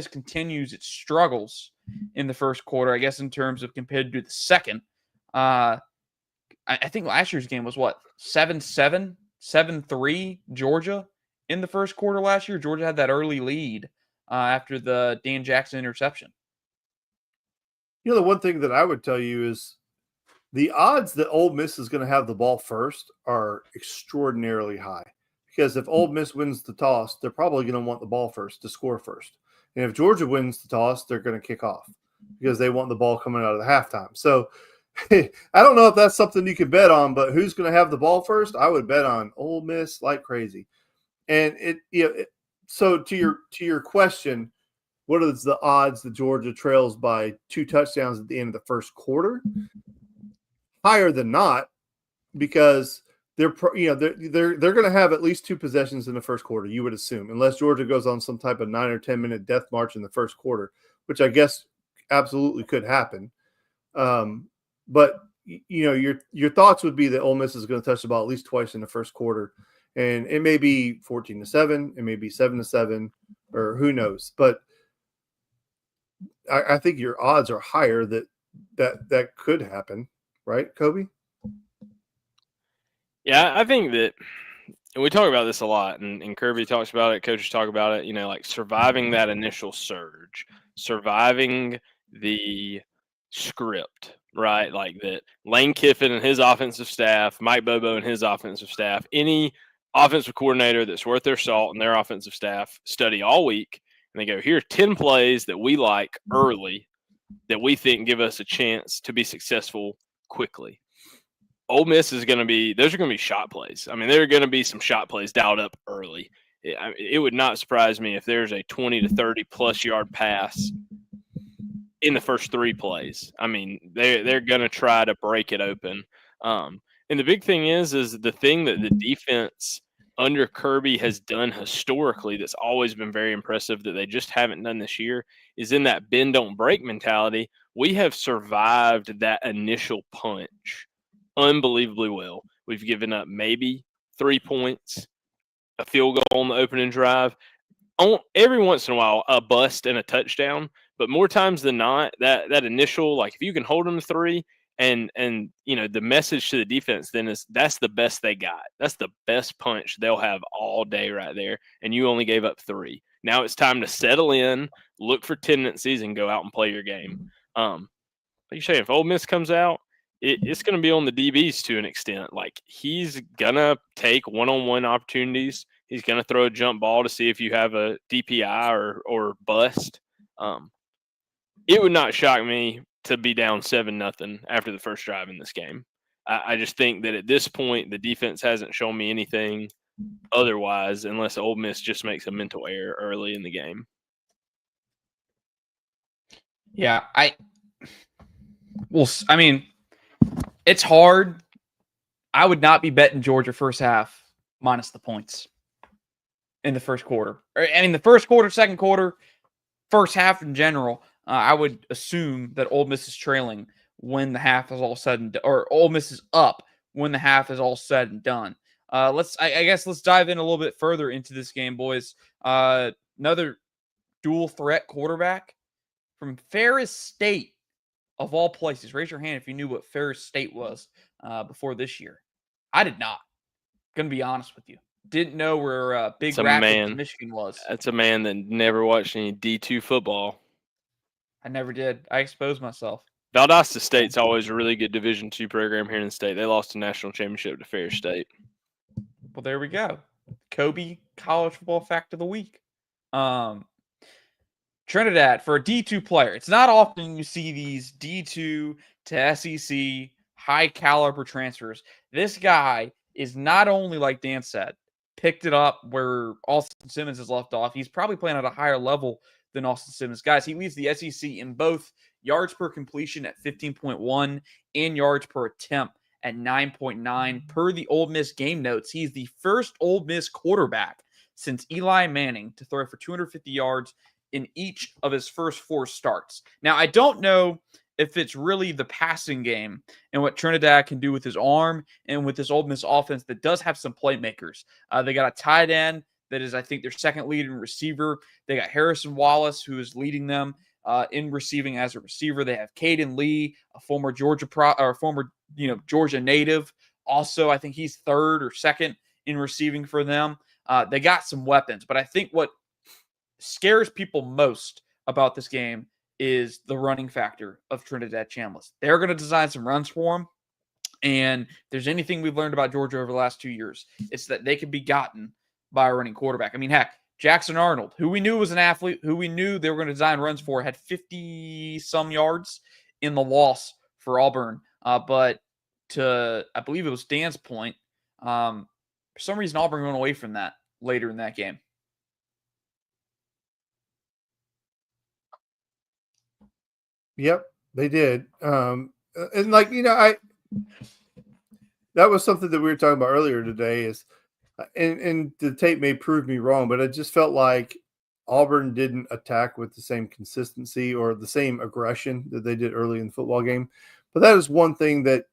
continues its struggles in the first quarter, I guess in terms of compared to the second, I think last year's game was what 7-7, 7-3 Georgia in the first quarter last year. Georgia had that early lead after the Dan Jackson interception. The one thing that I would tell you is the odds that Ole Miss is going to have the ball first are extraordinarily high. Because if Ole Miss wins the toss, they're probably going to want the ball first to score first. And if Georgia wins the toss, they're going to kick off because they want the ball coming out of the halftime. So I don't know if that's something you could bet on, but who's going to have the ball first? I would bet on Ole Miss like crazy. And so to your question, what is the odds that Georgia trails by 2 touchdowns at the end of the first quarter? Higher than not, because they're going to have at least 2 possessions in the first quarter, you would assume, unless Georgia goes on some type of 9 or 10 minute death march in the first quarter, which I guess absolutely could happen. But your thoughts would be that Ole Miss is going to touch the ball at least twice in the first quarter, and it may be 14-7, it may be 7-7, or who knows. But I think your odds are higher that could happen, right, Kobe? Yeah, I think that and we talk about this a lot, and Kirby talks about it, coaches talk about it, like surviving that initial surge, surviving the script, right? Like that Lane Kiffin and his offensive staff, Mike Bobo and his offensive staff, any offensive coordinator that's worth their salt and their offensive staff study all week, and they go, here are 10 plays that we like early that we think give us a chance to be successful quickly. Ole Miss is going to be – those are going to be shot plays. I mean, there are going to be some shot plays dialed up early. It would not surprise me if there's a 20 to 30-plus yard pass in the first 3 plays. I mean, they're going to try to break it open. And the big thing is the thing that the defense under Kirby has done historically that's always been very impressive that they just haven't done this year is in that bend, don't break mentality. We have survived that initial punch unbelievably well. We've given up maybe 3 points, a field goal on the opening drive. Every once in a while, a bust and a touchdown. But more times than not, that initial, like if you can hold them to 3, and the message to the defense then is that's the best they got. That's the best punch they'll have all day right there. And you only gave up 3. Now it's time to settle in, look for tendencies, and go out and play your game. Like you say, if Ole Miss comes out, it's going to be on the DBs to an extent. Like he's going to take one-on-one opportunities. He's going to throw a jump ball to see if you have a DPI or bust. It would not shock me to be down 7-0 after the first drive in this game. I just think that at this point, the defense hasn't shown me anything otherwise unless Ole Miss just makes a mental error early in the game. Yeah, it's hard. I would not be betting Georgia first half minus the points in the first quarter. The first quarter, second quarter, first half in general. I would assume that Ole Miss is trailing when the half is all said and done, or Ole Miss is up when the half is all said and done. Let's dive in a little bit further into this game, boys. Another dual threat quarterback from Ferris State, of all places. Raise your hand if you knew what Ferris State was before this year. I did not. Gonna be honest with you. Didn't know where Big Rapids, Michigan was. That's a man that never watched any D2 football. I never did. I exposed myself. Valdosta State's always a really good Division II program here in the state. They lost a national championship to Ferris State. Well, there we go. Kobe college football fact of the week. Trinidad for a D2 player. It's not often you see these D2 to SEC high caliber transfers. This guy is not only, like Dan said, picked it up where Austin Simmons has left off. He's probably playing at a higher level than Austin Simmons. Guys, he leads the SEC in both yards per completion at 15.1 and yards per attempt at 9.9 per the Ole Miss game notes. He's the first Ole Miss quarterback since Eli Manning to throw for 250 yards in each of his first 4 starts. Now, I don't know if it's really the passing game and what Trinidad can do with his arm and with this Ole Miss offense that does have some playmakers. They got a tight end that is, I think, their second leading receiver. They got Harrison Wallace, who is leading them in receiving as a receiver. They have Caden Lee, a former Georgia native. Also, I think he's third or second in receiving for them. They got some weapons, but I think what scares people most about this game is the running factor of Trinidad Chambliss. They're going to design some runs for him. And if there's anything we've learned about Georgia over the last 2 years, it's that they can be gotten by a running quarterback. I mean, heck, Jackson Arnold, who we knew was an athlete, who we knew they were going to design runs for, had 50-some yards in the loss for Auburn. But to, I believe it was Dan's point, for some reason Auburn went away from that later in that game. Yep, they did. And like, that was something that we were talking about earlier today is, and the tape may prove me wrong, but it just felt like Auburn didn't attack with the same consistency or the same aggression that they did early in the football game. But that is one thing that,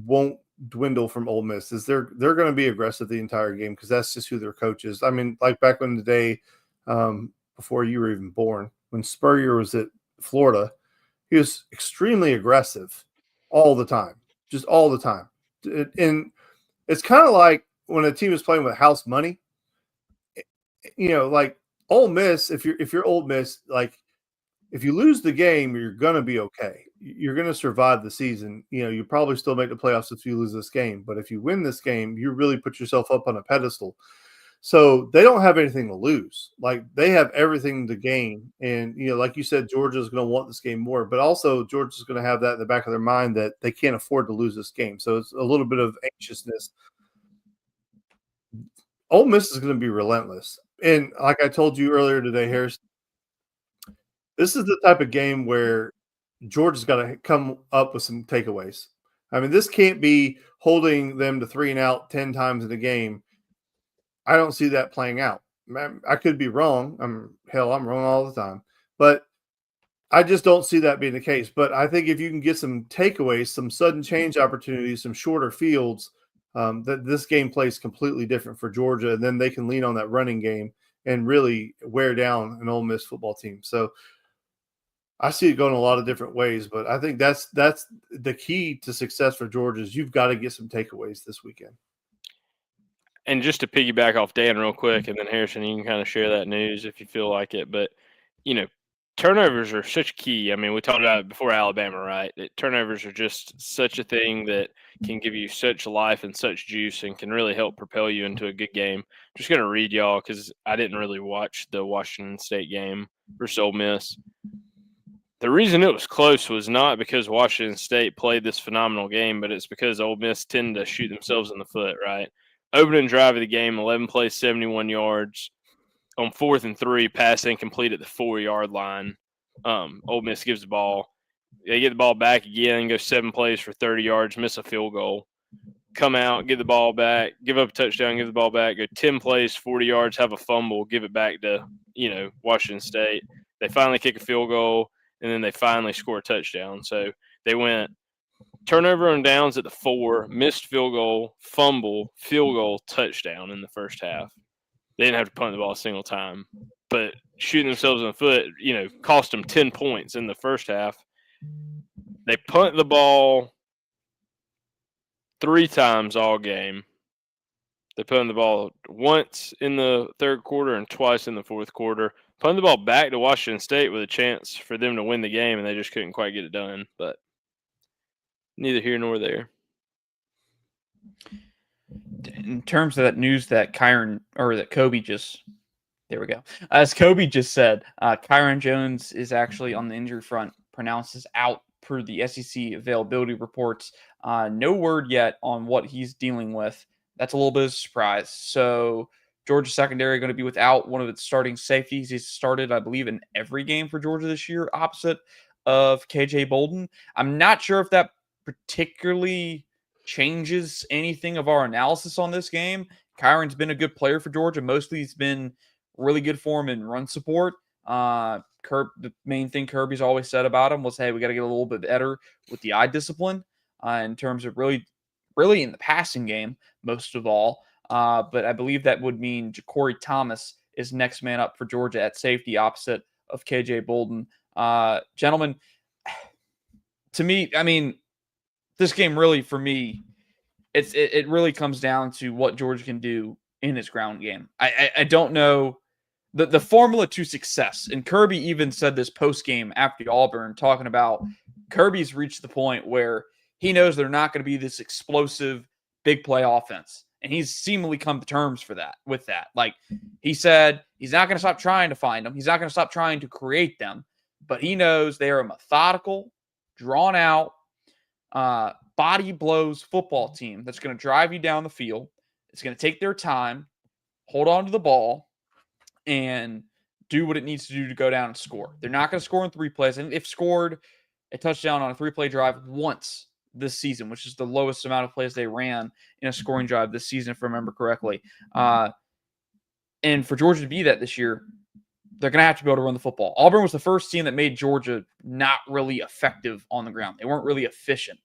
won't dwindle from Ole Miss is they're going to be aggressive the entire game because that's just who their coach is. I mean, like back in the day, before you were even born, when Spurrier was at Florida, he was extremely aggressive all the time, just all the time. And it's kind of like when a team is playing with house money, like Ole Miss, if you're Ole Miss, like if you lose the game, you're going to be okay. You're going to survive the season. You probably still make the playoffs if you lose this game. But if you win this game, you really put yourself up on a pedestal. So they don't have anything to lose. Like they have everything to gain. And, like you said, Georgia's going to want this game more. But also Georgia's going to have that in the back of their mind that they can't afford to lose this game. So it's a little bit of anxiousness. Ole Miss is going to be relentless. And like I told you earlier today, Harris, this is the type of game where Georgia's got to come up with some takeaways. I mean, this can't be holding them to 3 and out 10 times in a game. I don't see that playing out. I could be wrong. I'm wrong all the time. But I just don't see that being the case. But I think if you can get some takeaways, some sudden change opportunities, some shorter fields, that this game plays completely different for Georgia. And then they can lean on that running game and really wear down an Ole Miss football team. So I see it going a lot of different ways, but I think that's the key to success for Georgia is you've got to get some takeaways this weekend. And just to piggyback off Dan real quick, and then Harrison, you can kind of share that news if you feel like it. But, turnovers are such key. I mean, we talked about it before Alabama, right? Turnovers are just such a thing that can give you such life and such juice and can really help propel you into a good game. I'm just going to read y'all because I didn't really watch the Washington State game versus Ole Miss. The reason it was close was not because Washington State played this phenomenal game, but it's because Ole Miss tend to shoot themselves in the foot, right? Opening drive of the game, 11 plays, 71 yards. On 4th and 3, pass incomplete at the 4-yard line. Ole Miss gives the ball. They get the ball back again, go 7 plays for 30 yards, miss a field goal. Come out, get the ball back, give up a touchdown, give the ball back, go 10 plays, 40 yards, have a fumble, give it back to, Washington State. They finally kick a field goal, and then they finally score a touchdown. So they went turnover on downs at the 4, missed field goal, fumble, field goal, touchdown in the first half. They didn't have to punt the ball a single time. But shooting themselves in the foot, cost them 10 points in the first half. They punt the ball 3 times all game. They punted the ball once in the third quarter and twice in the fourth quarter. Punted the ball back to Washington State with a chance for them to win the game, and they just couldn't quite get it done. But neither here nor there. In terms of that news that Kobe just, there we go. As Kobe just said, Kyron Jones is actually on the injury front, pronounced as out per the SEC availability reports. No word yet on what he's dealing with. That's a little bit of a surprise. So Georgia secondary going to be without one of its starting safeties. He's started, I believe, in every game for Georgia this year, opposite of KJ Bolden. I'm not sure if that particularly changes anything of our analysis on this game. Kyron's been a good player for Georgia. Mostly he's been really good for him in run support. The main thing Kirby's always said about him was, hey, we got to get a little bit better with the eye discipline in terms of really in the passing game, most of all. But I believe that would mean Ja'Cory Thomas is next man up for Georgia at safety, opposite of KJ Bolden. Gentlemen, to me, I mean, this game really, for me, it really comes down to what Georgia can do in its ground game. I don't know the formula to success. And Kirby even said this post game after Auburn, talking about Kirby's reached the point where he knows they're not going to be this explosive big play offense, and he's seemingly come to terms with that. Like he said, he's not going to stop trying to find them. He's not going to stop trying to create them, but he knows they are a methodical, drawn out, body blows football team that's going to drive you down the field. It's going to take their time, hold on to the ball, and do what it needs to do to go down and score. They're not going to score in 3 plays. And they've scored a touchdown on a 3-play drive once this season, which is the lowest amount of plays they ran in a scoring drive this season, if I remember correctly. And for Georgia to be that this year, they're going to have to be able to run the football. Auburn was the first team that made Georgia not really effective on the ground. They weren't really efficient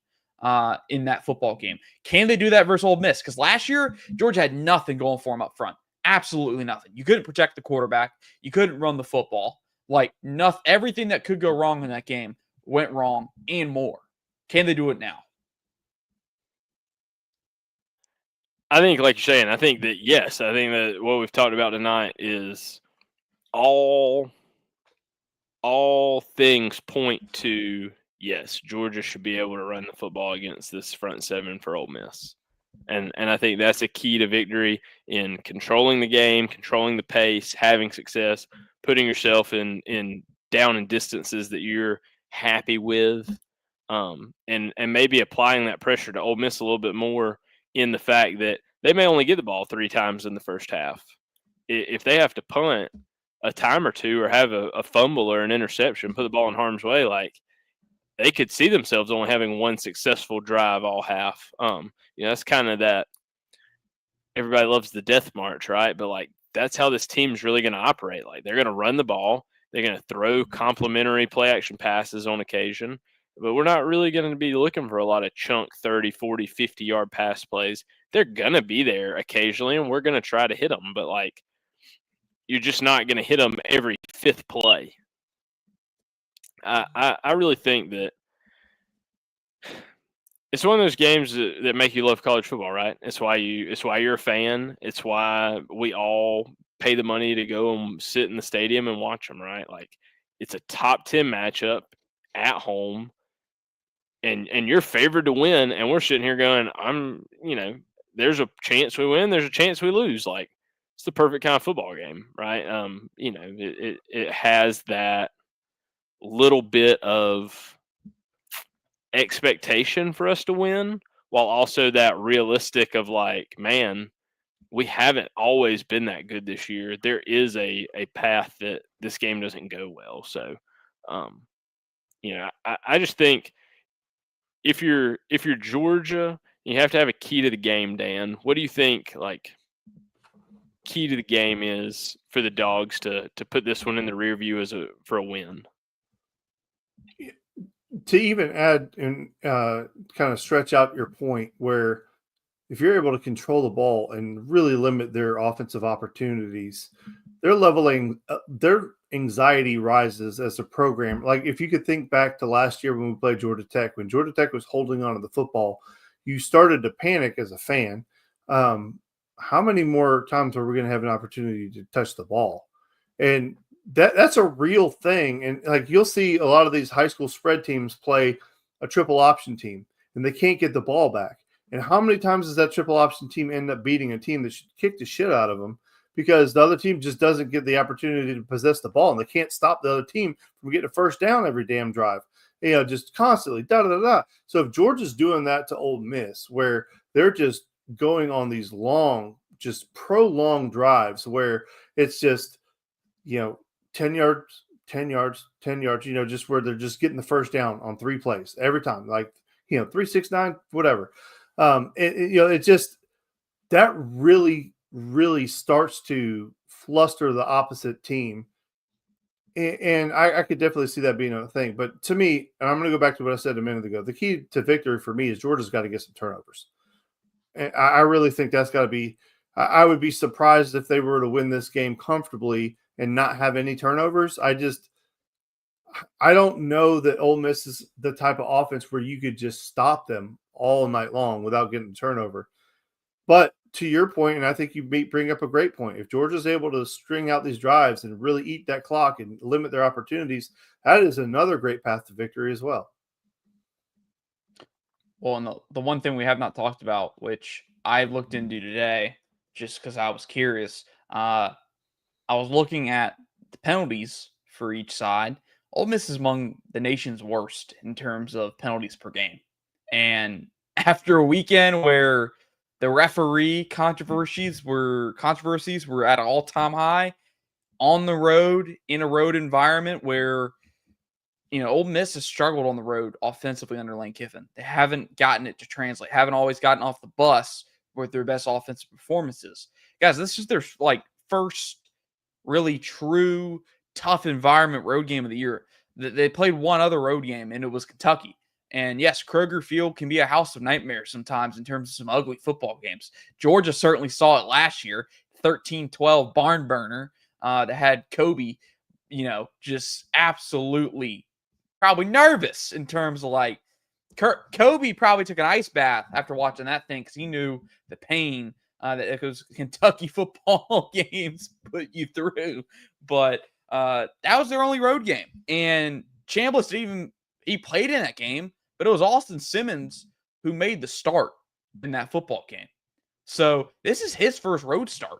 in that football game. Can they do that versus Ole Miss? Because last year, Georgia had nothing going for them up front. Absolutely nothing. You couldn't protect the quarterback. You couldn't run the football. Like nothing, everything that could go wrong in that game went wrong and more. Can they do it now? I think, like you're saying, I think that yes. I think that what we've talked about tonight is all things point to yes, Georgia should be able to run the football against this front seven for Ole Miss. And I think that's a key to victory in controlling the game, controlling the pace, having success, putting yourself in down in distances that you're happy with, and maybe applying that pressure to Ole Miss a little bit more in the fact that they may only get the ball 3 times in the first half. If they have to punt a time or two or have a fumble or an interception, put the ball in harm's way, like they could see themselves only having 1 successful drive all half. That's kind of that. Everybody loves the death march, right? But like that's how this team's really going to operate. Like they're going to run the ball, they're going to throw complimentary play action passes on occasion, but we're not really going to be looking for a lot of chunk 30, 40, 50-yard pass plays. They're going to be there occasionally, and we're going to try to hit them, but like you're just not going to hit them every 5th play. I really think that it's one of those games that make you love college football, right? It's why you're a fan. It's why we all pay the money to go and sit in the stadium and watch them, right? Like it's a top 10 matchup at home, and you're favored to win, and we're sitting here going, there's a chance we win, there's a chance we lose. Like it's the perfect kind of football game, right? It has that little bit of expectation for us to win, while also that realistic of like, man, we haven't always been that good this year. There is a path that this game doesn't go well. So, I just think if you're Georgia, you have to have a key to the game, Dan. What do you think, like, key to the game is for the Dogs to put this one in the rear view for a win? To even add and kind of stretch out your point, where if you're able to control the ball and really limit their offensive opportunities, their anxiety rises as a program. Like if you could think back to last year when we played Georgia Tech, when Georgia Tech was holding on to the football, you started to panic as a fan. How many more times are we going to have an opportunity to touch the ball? And that's a real thing. And like you'll see a lot of these high school spread teams play a triple option team and they can't get the ball back. And how many times does that triple option team end up beating a team that should kick the shit out of them because the other team just doesn't get the opportunity to possess the ball and they can't stop the other team from getting a first down every damn drive, just constantly da-da-da-da. So if Georgia's doing that to Ole Miss where they're just going on these long, just prolonged drives where it's just, 10 yards, 10 yards, 10 yards, just where they're just getting the first down on 3 plays every time, like, 3, 6, 9, whatever. It just, that really, really starts to fluster the opposite team. And I could definitely see that being a thing. But to me, and I'm going to go back to what I said a minute ago, the key to victory for me is Georgia's got to get some turnovers. And I really think that's got to be, I would be surprised if they were to win this game comfortably and not have any turnovers. I don't know that Ole Miss is the type of offense where you could just stop them all night long without getting a turnover. But to your point, and I think you bring up a great point, if Georgia's able to string out these drives and really eat that clock and limit their opportunities, that is another great path to victory as well. Well, and the one thing we have not talked about, which I looked into today, just because I was curious, I was looking at the penalties for each side. Ole Miss is among the nation's worst in terms of penalties per game. And after a weekend where the referee controversies were at an all-time high on the road in a road environment where Ole Miss has struggled on the road offensively under Lane Kiffin. They haven't gotten it to translate, haven't always gotten off the bus with their best offensive performances. Guys, this is their first really true tough environment road game of the year. They played one other road game, and it was Kentucky. And yes, Kroger Field can be a house of nightmares sometimes in terms of some ugly football games. Georgia certainly saw it last year, 13-12 barn burner that had Kobe, just absolutely probably nervous in terms of like Kobe probably took an ice bath after watching that thing because he knew the pain that those Kentucky football games put you through. But that was their only road game. And Chambliss he played in that game, but it was Austin Simmons who made the start in that football game. So this is his first road start.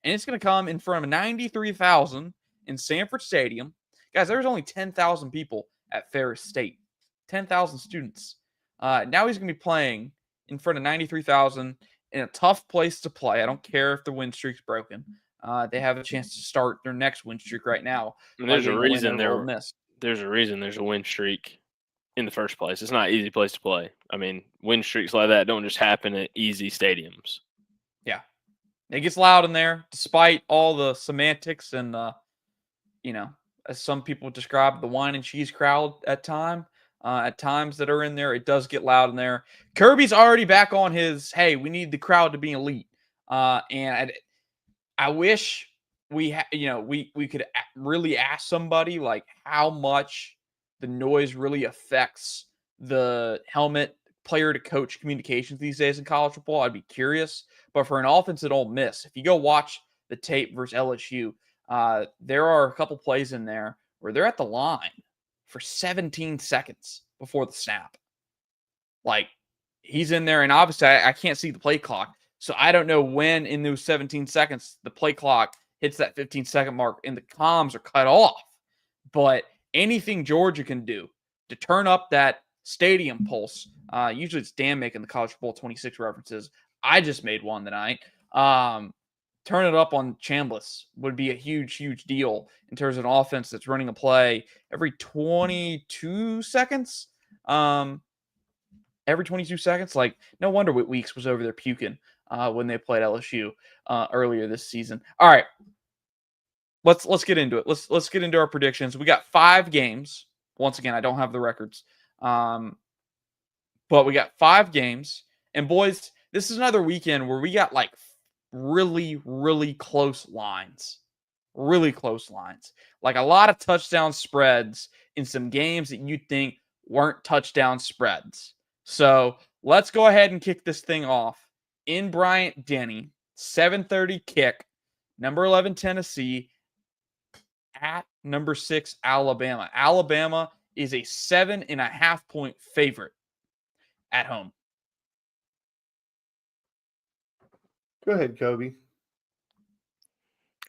And it's going to come in front of 93,000 in Sanford Stadium. Guys, there's only 10,000 people at Ferris State. 10,000 students. Now he's going to be playing in front of 93,000 in a tough place to play. I don't care if the win streak's broken. They have a chance to start their next win streak right now. And there's a reason there's a win streak in the first place. It's not an easy place to play. I mean, win streaks like that don't just happen at easy stadiums. Yeah. It gets loud in there, despite all the semantics and, as some people describe, the wine and cheese crowd at times that are in there. It does get loud in there. Kirby's already back on his, hey, we need the crowd to be elite. And I wish we could really ask somebody like how much the noise really affects the helmet player to coach communications these days in college football. I'd be curious. But for an offense at Ole Miss, if you go watch the tape versus LSU, there are a couple plays in there where they're at the line for 17 seconds before the snap. Like, he's in there, and obviously I can't see the play clock, so I don't know when in those 17 seconds the play clock hits that 15-second mark and the comms are cut off. But anything Georgia can do to turn up that stadium pulse, usually it's Dan making the College Football 26 references. I just made one tonight. Turn it up on Chambliss would be a huge, huge deal in terms of an offense that's running a play every 22 seconds. Every 22 seconds. Like, no wonder Whit Weeks was over there puking when they played LSU earlier this season. All right. Let's get into it. Let's get into our predictions. We got 5 games. Once again, I don't have the records. But we got 5 games. And boys, this is another weekend where we got like really, really close lines. Really close lines. Like a lot of touchdown spreads in some games that you'd think weren't touchdown spreads. So let's go ahead and kick this thing off. In Bryant-Denny, 7:30 kick, number 11 Tennessee at number 6 Alabama. Alabama is a 7.5-point favorite at home. Go ahead, Kobe.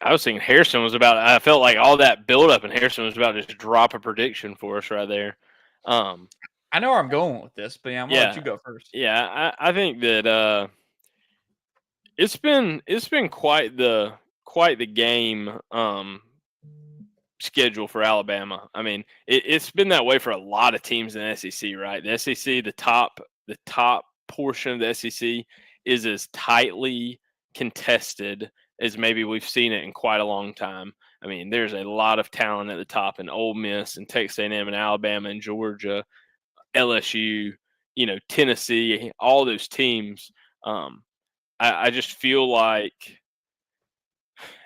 I was thinking I felt like all that buildup and Harrison was about to just drop a prediction for us right there. I know where I'm going with this, but I'm gonna let you go first. Yeah, I think that it's been quite the game schedule for Alabama. I mean, it's been that way for a lot of teams in the SEC, right? The SEC, the top portion of the SEC is as tightly contested as maybe we've seen it in quite a long time. I mean, there's a lot of talent at the top in Ole Miss and Texas A&M and Alabama and Georgia, LSU, Tennessee, all those teams. I just feel like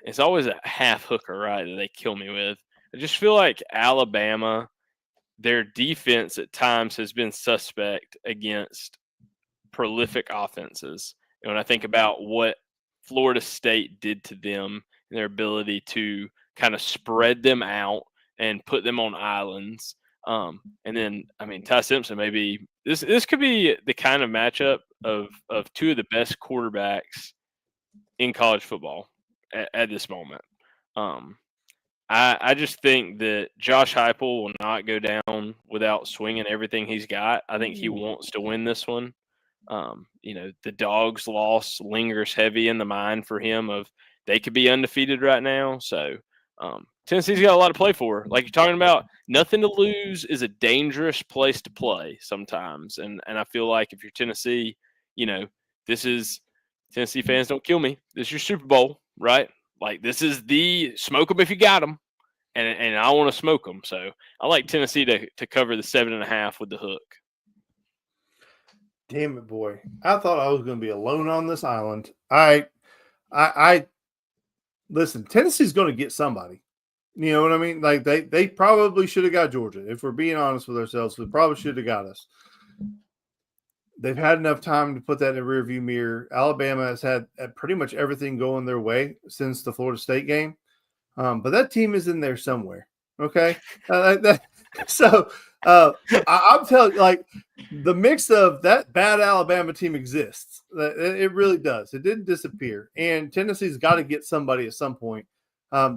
it's always a half hooker, right, that they kill me with. I just feel like Alabama, their defense at times has been suspect against prolific offenses. And when I think about what Florida State did to them and their ability to kind of spread them out and put them on islands. And then, I mean, Ty Simpson, maybe this could be the kind of matchup of two of the best quarterbacks in college football at this moment. I just think that Josh Heupel will not go down without swinging everything he's got. I think he wants to win this one. The Dogs' loss lingers heavy in the mind for him of they could be undefeated right now. So Tennessee's got a lot to play for. Like you're talking about, nothing to lose is a dangerous place to play sometimes. And I feel like if you're Tennessee, this is Tennessee fans, don't kill me. This is your Super Bowl, right? Like this is the smoke them if you got them. And I want to smoke them. So I like Tennessee to cover the 7.5 with the hook. Damn it, boy! I thought I was going to be alone on this island. I listen. Tennessee's going to get somebody. You know what I mean? Like they probably should have got Georgia. If we're being honest with ourselves, they probably should have got us. They've had enough time to put that in the rearview mirror. Alabama has had pretty much everything going their way since the Florida State game, but that team is in there somewhere. Okay, I'm telling you, like, the mix of that bad Alabama team exists. It really does. It didn't disappear. And Tennessee's got to get somebody at some point.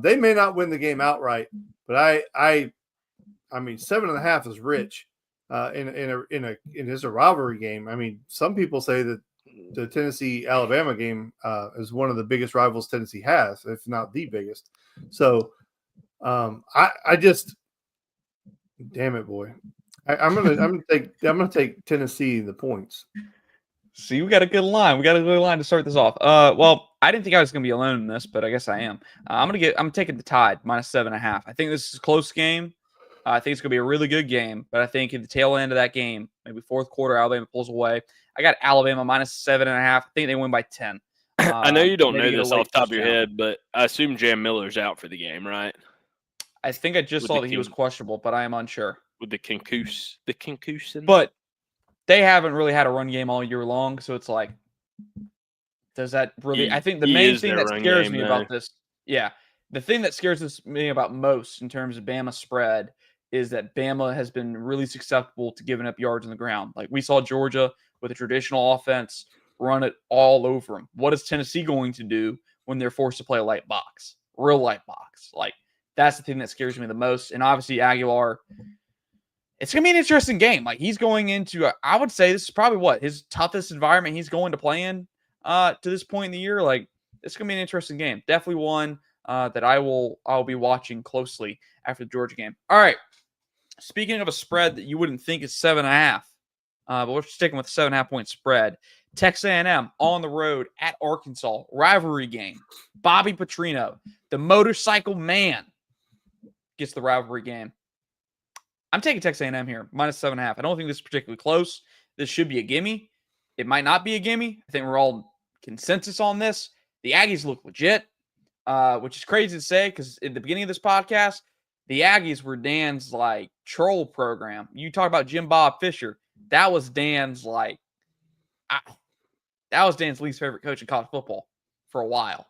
They may not win the game outright, but I mean, 7.5 is rich in a rivalry game. I mean, some people say that the Tennessee Alabama game is one of the biggest rivals Tennessee has, if not the biggest. So I just. Damn it, boy! I'm gonna take Tennessee in the points. See, we got a good line. We got a good line to start this off. Well, I didn't think I was gonna be alone in this, but I guess I am. I'm taking the Tide -7.5. I think this is a close game. I think it's gonna be a really good game, but I think at the tail end of that game, maybe fourth quarter, Alabama pulls away. I got Alabama -7.5. I think they win by 10. I know you don't know maybe get a this late off the top of your touchdown. head, but I assume Jam Miller's out for the game, right? I think I just With saw the that he was questionable, but I am unsure. With the concussion. But they haven't really had a run game all year long, so it's like, does that really? I think the main thing that scares me about this, the thing that scares me about most in terms of Bama spread is that Bama has been really susceptible to giving up yards on the ground. Like we saw Georgia with a traditional offense run it all over them. What is Tennessee going to do when they're forced to play a light box, real light box? Like that's the thing that scares me the most. And obviously Aguilar. It's going to be an interesting game. Like he's going into, I would say this is probably his toughest environment he's going to play in to this point in the year. Like it's going to be an interesting game. Definitely one that I'll be watching closely after the Georgia game. All right. Speaking of a spread that you wouldn't think is 7.5, but we're sticking with 7.5 point spread. Texas A&M on the road at Arkansas, rivalry game. Bobby Petrino, the motorcycle man, gets the rivalry game. I'm taking Texas A&M here, -7.5. I don't think this is particularly close. This should be a gimme. It might not be a gimme. I think we're all consensus on this. The Aggies look legit, which is crazy to say because at the beginning of this podcast, the Aggies were Dan's like troll program. You talk about Jim Bob Fisher. That was Dan's that was Dan's least favorite coach in college football for a while.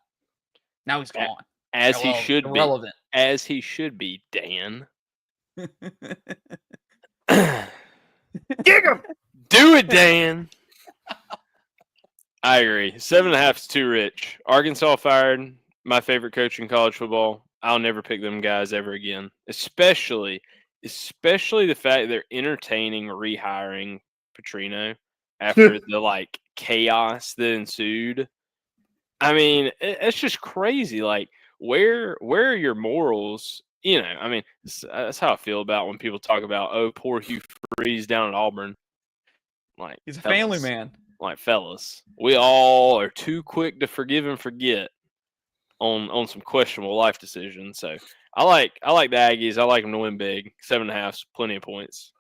Now he's gone. As he should irrelevant. be. As he should be, Dan. Kick him! Do it, Dan. I agree. 7.5 is too rich. Arkansas fired my favorite coach in college football. I'll never pick them guys ever again. Especially the fact they're entertaining rehiring Petrino after the chaos that ensued. I mean, it's just crazy. Like, where are your morals? I mean, that's how I feel about when people talk about, poor Hugh Freeze down at Auburn. Like, he's a family man. Like, fellas, we all are too quick to forgive and forget on some questionable life decisions. So I like the Aggies. I like them to win big. 7.5 is plenty of points.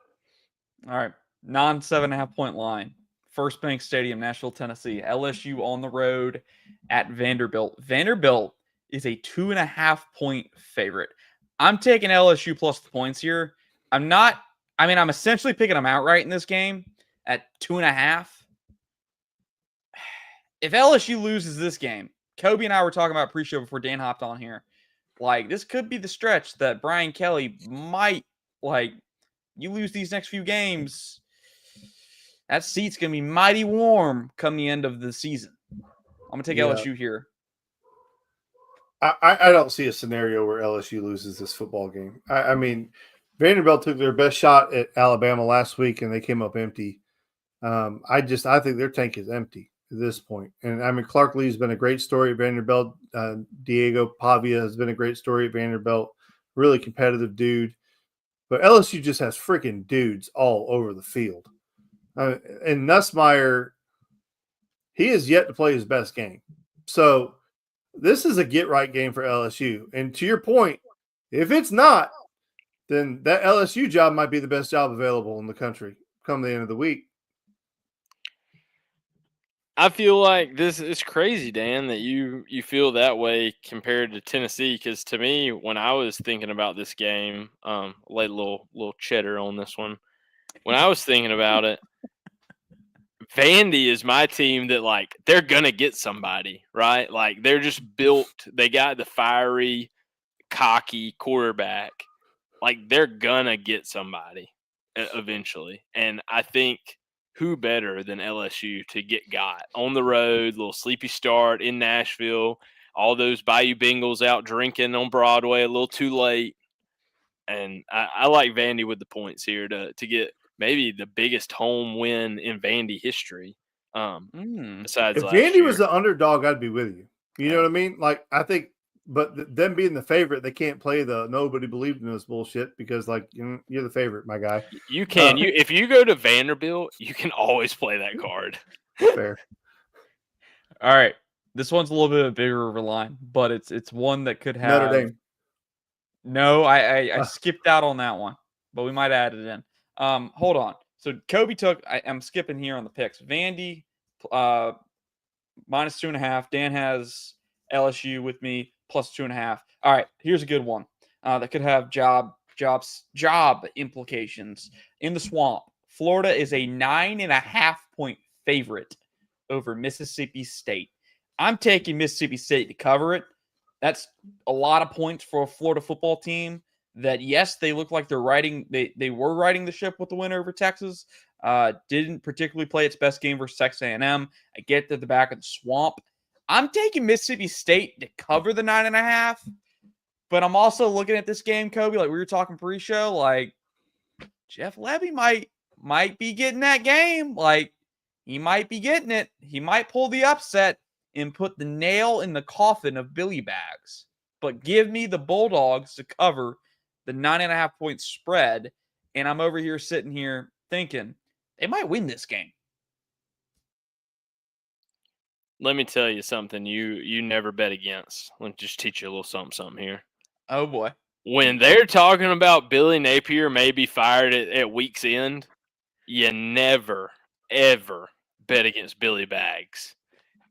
All right, non-7.5 point line. First Bank Stadium, Nashville, Tennessee. LSU on the road at Vanderbilt. Vanderbilt is a 2.5-point favorite. I'm taking LSU plus the points here. I'm essentially picking them outright in this game at 2.5. If LSU loses this game, Kobe and I were talking about pre-show before Dan hopped on here. Like, this could be the stretch that Brian Kelly might, you lose these next few games, that seat's going to be mighty warm come the end of the season. I'm going to take LSU here. I don't see a scenario where LSU loses this football game. I mean, Vanderbilt took their best shot at Alabama last week, and they came up empty. I think their tank is empty at this point. And I mean, Clark Lee's been a great story at Vanderbilt. Diego Pavia has been a great story at Vanderbilt. Really competitive dude. But LSU just has freaking dudes all over the field. And Nussmeier, he is yet to play his best game. So this is a get-right game for LSU. And to your point, if it's not, then that LSU job might be the best job available in the country come the end of the week. I feel like this is crazy, Dan, that you feel that way compared to Tennessee. Because to me, when I was thinking about this game, laid a little cheddar on this one. When I was thinking about it, Vandy is my team that, like, they're going to get somebody, right? Like, they're just built. They got the fiery, cocky quarterback. Like, they're going to get somebody eventually. And I think who better than LSU to get got on the road, little sleepy start in Nashville, all those Bayou Bengals out drinking on Broadway a little too late. And I like Vandy with the points here to get maybe the biggest home win in Vandy history. Besides if last Vandy year. was the underdog, I'd be with you. You know what I mean? Like, I think, but them being the favorite, they can't play the nobody believed in this bullshit because, like, you're the favorite, my guy. You can. If you go to Vanderbilt, you can always play that card. Fair. All right. This one's a little bit of a bigger of a line, but it's one that could have Notre Dame. No, I skipped out on that one, but we might add it in. Hold on. So Kobe I'm skipping here on the picks. Vandy minus 2.5. Dan has LSU with me plus 2.5. All right, here's a good one that could have job implications. In the swamp, Florida is a 9.5-point favorite over Mississippi State. I'm taking Mississippi State to cover it. That's a lot of points for a Florida football team that, yes, they look like they were riding the ship with the win over Texas. Didn't particularly play its best game versus Texas A&M. I get to the back of the swamp. I'm taking Mississippi State to cover the 9.5, but I'm also looking at this game, Kobe, like we were talking pre-show, like Jeff Levy might be getting that game. Like, he might be getting it. He might pull the upset and put the nail in the coffin of Billy Bags. But give me the Bulldogs to cover the 9.5-point spread. And I'm over here sitting here thinking they might win this game. Let me tell you something you never bet against. Let me just teach you a little something here. Oh, boy. When they're talking about Billy Napier may be fired at week's end, you never, ever bet against Billy Bags.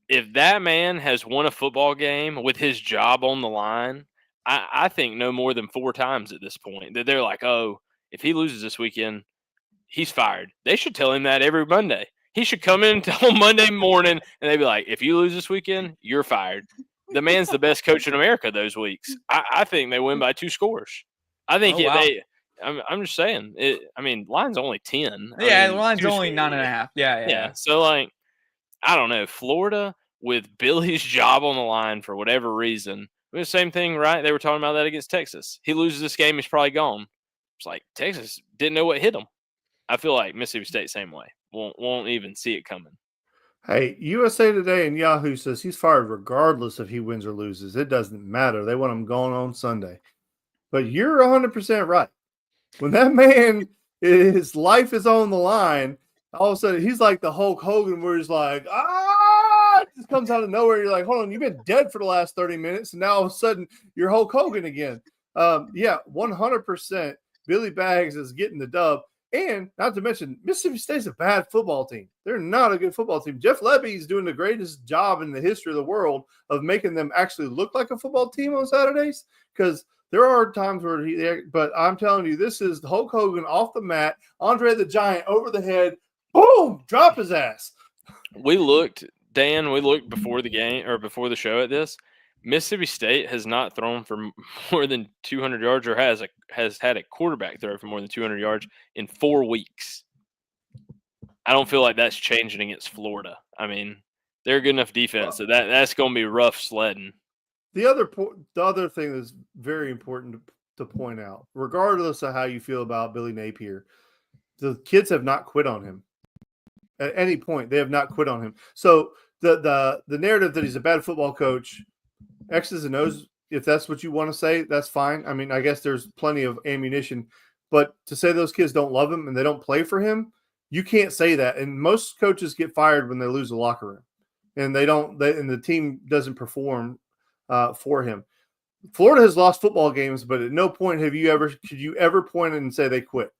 If that man has won a football game with his job on the line, I think no more than 4 times at this point that they're like, oh, if he loses this weekend, he's fired. They should tell him that every Monday. He should come in on Monday morning and they'd be like, if you lose this weekend, you're fired. The man's the best coach in America those weeks. I think they win by 2 scores. I think I'm just saying. Line's only 10. Yeah, the line's only 9.5. Yeah. So, like, I don't know. Florida with Billy's job on the line for whatever reason. It was the same thing, right? They were talking about that against Texas. He loses this game, he's probably gone. It's like Texas didn't know what hit him. I feel like Mississippi State same way. Won't even see it coming. Hey, USA Today and Yahoo says he's fired regardless if he wins or loses. It doesn't matter. They want him gone on Sunday. But you're 100% right. When that man, his life is on the line, all of a sudden he's like the Hulk Hogan where he's like, it just comes out of nowhere. You're like, hold on, you've been dead for the last 30 minutes, and now all of a sudden you're Hulk Hogan again. 100% Billy Bags is getting the dub. And not to mention, Mississippi State's a bad football team. They're not a good football team. Jeff Lebby is doing the greatest job in the history of the world of making them actually look like a football team on Saturdays, because there are times where but I'm telling you, this is Hulk Hogan off the mat, Andre the Giant over the head, boom, drop his ass. We looked before the game or before the show at this. Mississippi State has not thrown for more than 200 yards or has had a quarterback throw for more than 200 yards in 4 weeks. I don't feel like that's changing against Florida. I mean, they're a good enough defense that's going to be rough sledding. The other thing that's very important to point out, regardless of how you feel about Billy Napier, the kids have not quit on him. At any point, they have not quit on him. So the narrative that he's a bad football coach, X's and O's, if that's what you want to say, that's fine. I mean, I guess there's plenty of ammunition. But to say those kids don't love him and they don't play for him, you can't say that. And most coaches get fired when they lose the locker room. And and the team doesn't perform for him. Florida has lost football games, but at no point could you ever point and say they quit.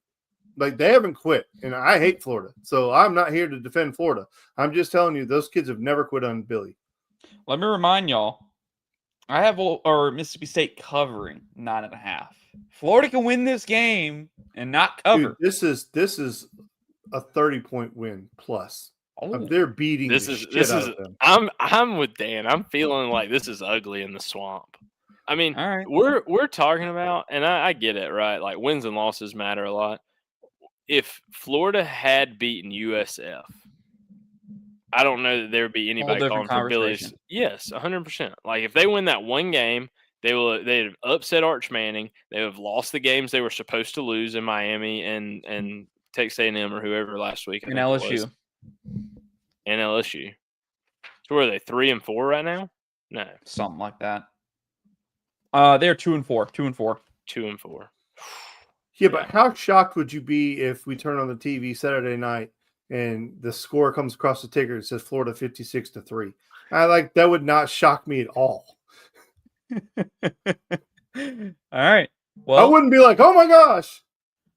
Like, they haven't quit, and I hate Florida. So I'm not here to defend Florida. I'm just telling you, those kids have never quit on Billy. Let me remind y'all, I have Mississippi State covering 9.5. Florida can win this game and not cover. Dude, this is a 30-point win plus. Oh, they're beating this the is shit this out is of them. I'm with Dan. I'm feeling like this is ugly in the swamp. I mean, all right. we're talking about, and I get it, right? Like, wins and losses matter a lot. If Florida had beaten USF, I don't know that there would be anybody calling for Billy's. Yes, 100%. Like, if they win that one game, they'd have upset Arch Manning. They would have lost the games they were supposed to lose in Miami and Texas A&M or whoever last week. And LSU. And LSU. So where are they, 3-4 right now? No, something like that. They're 2-4. 2-4. 2-4. Yeah, but how shocked would you be if we turn on the TV Saturday night and the score comes across the ticker and says Florida 56-3? That would not shock me at all. All right. Well, I wouldn't be like, oh my gosh.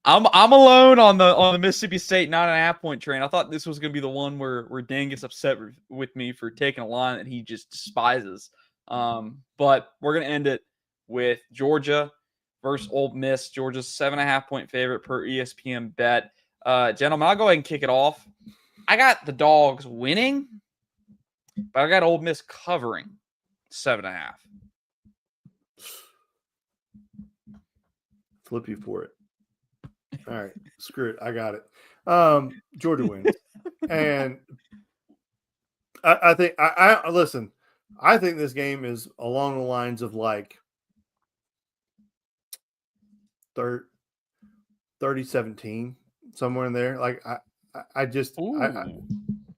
I'm alone on the Mississippi State 9.5 point train. I thought this was going to be the one where Dan gets upset with me for taking a line that he just despises. But we're going to end it with Georgia versus Ole Miss. Georgia's 7.5 point favorite per ESPN bet. Gentlemen, I'll go ahead and kick it off. I got the Dogs winning, but I got Ole Miss covering 7.5. Flip you for it. All right, screw it. I got it. Georgia wins, and I think I listen. I think this game is along the lines of like 30-17, somewhere in there. Like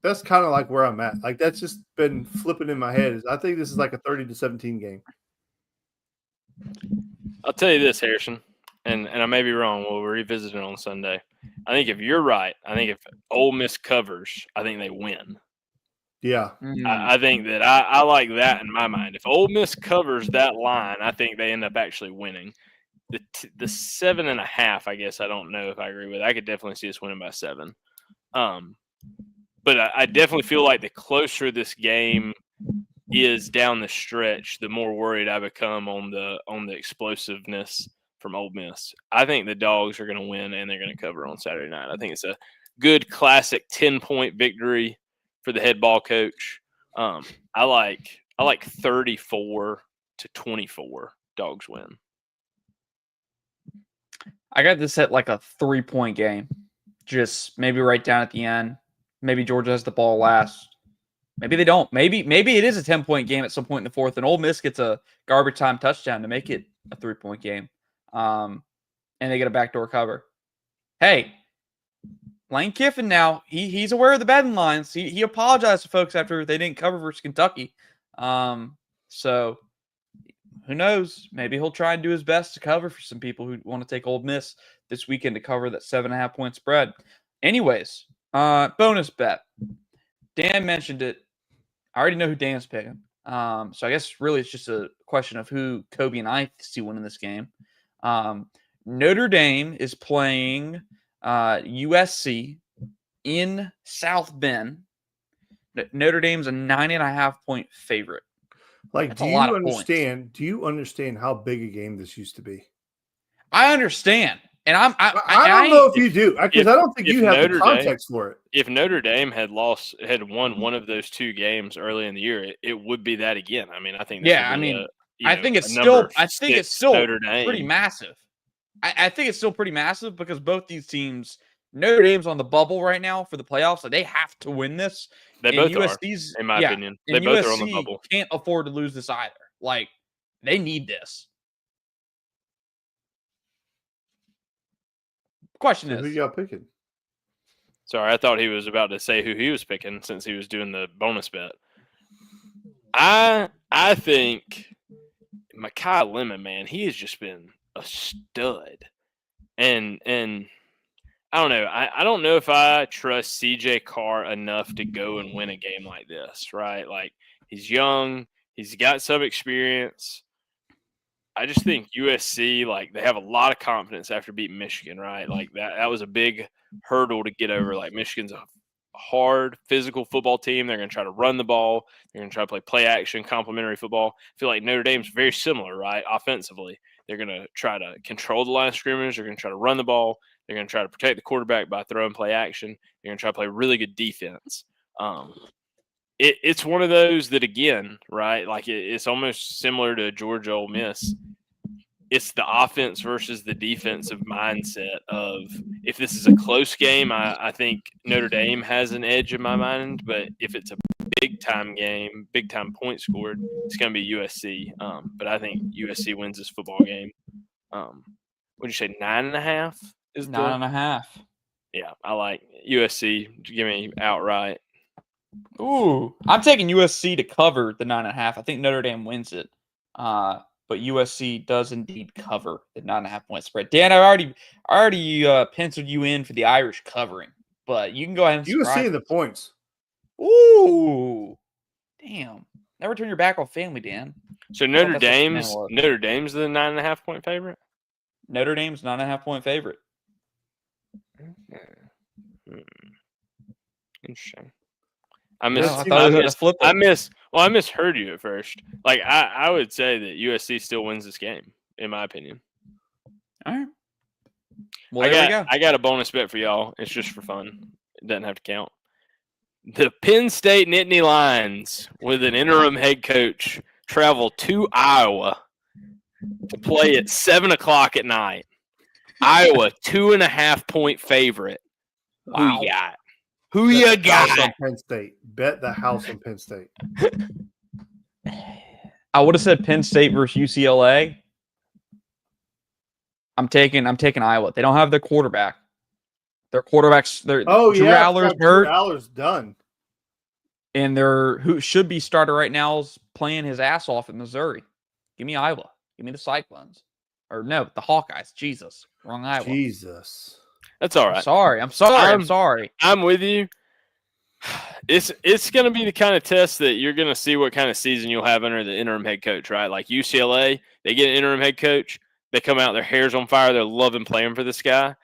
that's kind of like where I'm at. Like, that's just been flipping in my head. I think this is like a 30-17 game. I'll tell you this, Harrison. And I may be wrong. We'll revisit it on Sunday. I think if you're right, I think if Ole Miss covers, I think they win. Yeah. I think that I like that in my mind. If Ole Miss covers that line, I think they end up actually winning. The 7.5, I guess, I don't know if I agree with. I could definitely see us winning by 7. But I definitely feel like the closer this game is down the stretch, the more worried I become on the explosiveness from Ole Miss. I think the Dogs are going to win and they're going to cover on Saturday night. I think it's a good classic 10-point victory for the head ball coach. I like 34-24 Dogs win. I got this at like a 3-point game. Just maybe right down at the end. Maybe Georgia has the ball last. Maybe they don't. Maybe it is a 10-point game at some point in the fourth, and Ole Miss gets a garbage time touchdown to make it a 3-point game. And they get a backdoor cover. Hey, Lane Kiffin now, he's aware of the betting lines. He apologized to folks after they didn't cover versus Kentucky. So who knows? Maybe he'll try and do his best to cover for some people who want to take Ole Miss this weekend to cover that 7.5 point spread. Anyways, bonus bet. Dan mentioned it. I already know who Dan's picking. So I guess really it's just a question of who Kobe and I see winning this game. Notre Dame is playing USC in South Bend. Notre Dame's a 9.5-point favorite. Like, That's do a lot you of points. understand? Do you understand how big a game this used to be? I understand, and I don't know if you do, because I don't think if you have the Notre Dame- context for it. If Notre Dame had won one of those 2 games early in the year, it would be that again. I mean, I think this Yeah, would I be mean, a, I know, think a it's number still Notre Dame. pretty massive. I think it's still pretty massive because both these teams, Notre Dame's on the bubble right now for the playoffs, so they have to win this. They And both USC's, are, in my opinion. They and both are on the USC bubble. can't afford to lose this either. Like, they need this. Question So who is, y'all picking? Sorry, I thought he was about to say who he was picking since he was doing the bonus bet. I think Mekhi Lemon, man, he has just been a stud. And I don't know. I don't know if I trust CJ Carr enough to go and win a game like this, right? Like, he's young, he's got some experience. I just think USC, like, they have a lot of confidence after beating Michigan, right? Like, that was a big hurdle to get over. Like, Michigan's a hard physical football team. They're going to try to run the ball. They're going to try to play action, complementary football. I feel like Notre Dame's very similar, right? Offensively, they're going to try to control the line of scrimmage. They're going to try to run the ball. They're going to try to protect the quarterback by throwing play action. They're going to try to play really good defense. It's one of those that, again, right, like it's almost similar to Georgia Ole Miss. It's the offense versus the defensive mindset of, if this is a close game, I think Notre Dame has an edge in my mind. But if it's a big-time game, big-time point scored, it's going to be USC. But I think USC wins this football game. What did you say, 9.5? Is 9.5. Yeah, I like USC. Give me outright. Ooh, I'm taking USC to cover the 9.5. I think Notre Dame wins it. But USC does indeed cover the 9.5-point spread. Dan, I already penciled you in for the Irish covering, but you can go ahead and USC in the points. Ooh, damn! Never turn your back on family, Dan. So Notre Dame's the 9.5-point favorite. Notre Dame's 9.5-point favorite. Interesting. I misheard you at first. Like, I would say that USC still wins this game, in my opinion. All right. Well, there we go. I got a bonus bet for y'all. It's just for fun. It doesn't have to count. The Penn State Nittany Lions, with an interim head coach, travel to Iowa to play at 7:00 at night. Iowa 2.5-point favorite. Wow. Who you got? Who you got? On Penn State. Bet the house on Penn State. I would have said Penn State versus UCLA. I'm taking Iowa. They don't have their quarterback. Their quarterbacks. Drew Aller's hurt. Drew Aller's done. And who should be starter right now is playing his ass off in Missouri. Give me Iowa. Give me the Cyclones. Or no, the Hawkeyes. Jesus. Wrong Iowa. Jesus. That's all right. I'm sorry. I'm with you. It's going to be the kind of test that you're going to see what kind of season you'll have under the interim head coach, right? Like UCLA, they get an interim head coach. They come out, their hair's on fire. They're loving playing for this guy.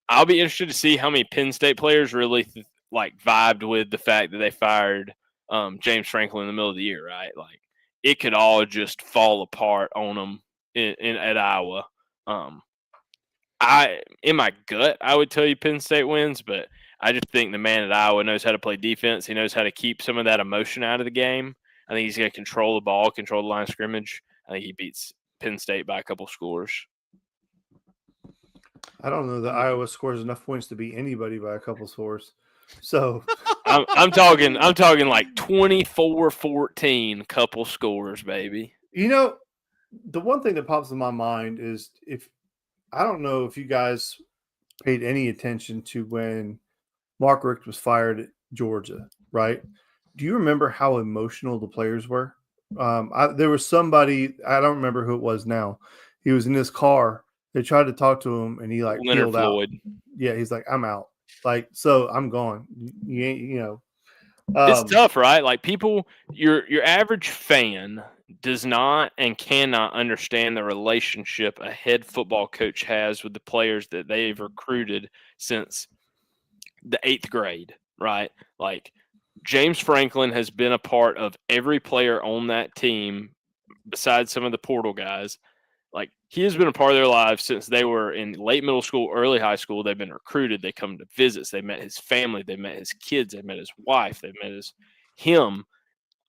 I'll be interested to see how many Penn State players really vibed with the fact that they fired James Franklin in the middle of the year, right? Like, it could all just fall apart on them at Iowa. In my gut, I would tell you Penn State wins, but I just think the man at Iowa knows how to play defense. He knows how to keep some of that emotion out of the game. I think he's going to control the ball, control the line of scrimmage. I think he beats Penn State by a couple scores. I don't know that Iowa scores enough points to beat anybody by a couple scores. So I'm talking like 24-14 couple scores, baby. You know, the one thing that pops in my mind is, I don't know if you guys paid any attention to when Mark Richt was fired at Georgia, right? Do you remember how emotional the players were? There was somebody, I don't remember who it was now. He was in his car. They tried to talk to him, and he Leonard Floyd. out. Yeah, he's like, I'm out. Like, so I'm gone. You ain't, it's tough, right? Like, people, your average fan does not and cannot understand the relationship a head football coach has with the players that they've recruited since the 8th grade, right? Like James Franklin has been a part of every player on that team besides some of the portal guys. Like he has been a part of their lives since they were in late middle school, early high school. They've been recruited. They come to visits. They met his family. They met his kids. They met his wife. They met him.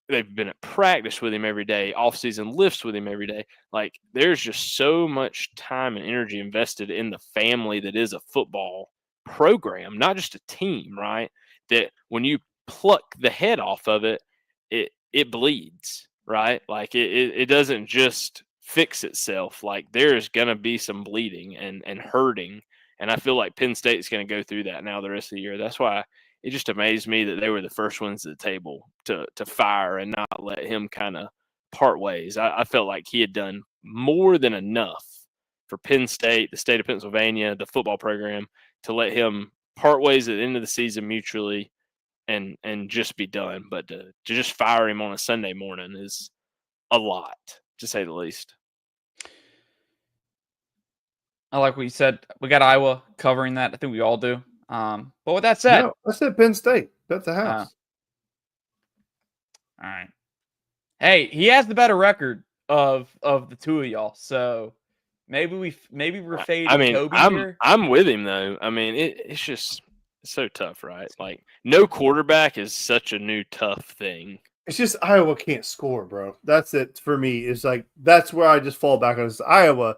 They've been at practice with him every day, off-season lifts with him every day. Like there's just so much time and energy invested in the family that is a football program, not just a team, right? That when you pluck the head off of it, it bleeds, right? Like it doesn't just fix itself. Like there's gonna be some bleeding and hurting. And I feel like Penn State's gonna go through that now the rest of the year. That's why it just amazed me that they were the first ones at the table to fire and not let him kind of part ways. I felt like he had done more than enough for Penn State, the state of Pennsylvania, the football program, to let him part ways at the end of the season mutually and just be done. But to just fire him on a Sunday morning is a lot, to say the least. I like what you said. We got Iowa covering that. I think we all do. But with that said, No, I said Penn State. That's the house. All right. Hey, he has the better record of the two of y'all. So maybe we're fading Kobe here. I'm with him though. I mean, it's just so tough, right? Like no quarterback is such a new tough thing. It's just Iowa can't score, bro. That's it for me. It's like that's where I just fall back on. Is Iowa.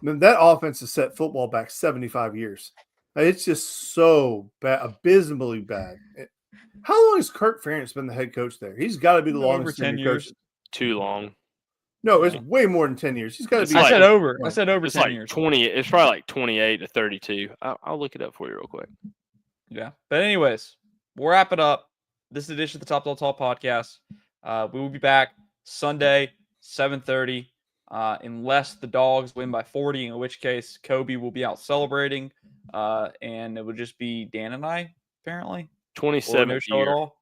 That offense has set football back 75 years. It's just so bad, abysmally bad. How long has Kirk Ferentz been the head coach there? He's got to be the longest 10 years. coach. Too long. No, it's way more than 10 years. He's got to be. I said over 10 like years. 20. It's probably like 28 to 32. I'll look it up for you real quick. Yeah. But anyways, we'll wrap it up. This edition of the Top Tall podcast. We will be back Sunday, 7:30. Unless the Dogs win by 40, in which case Kobe will be out celebrating, and it would just be Dan and I, apparently. 27 no show at all.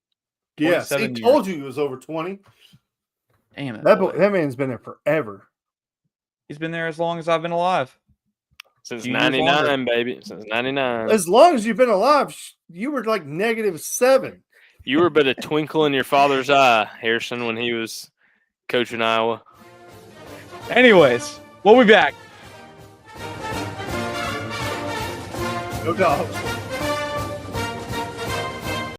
Yes, he told you he was over 20. Damn it. That man's been there forever. He's been there as long as I've been alive. Since 99, baby. Since 99. As long as you've been alive, you were like -7. You were but a twinkle in your father's eye, Harrison, when he was coaching Iowa. Anyways, we'll be back. Go Dogs.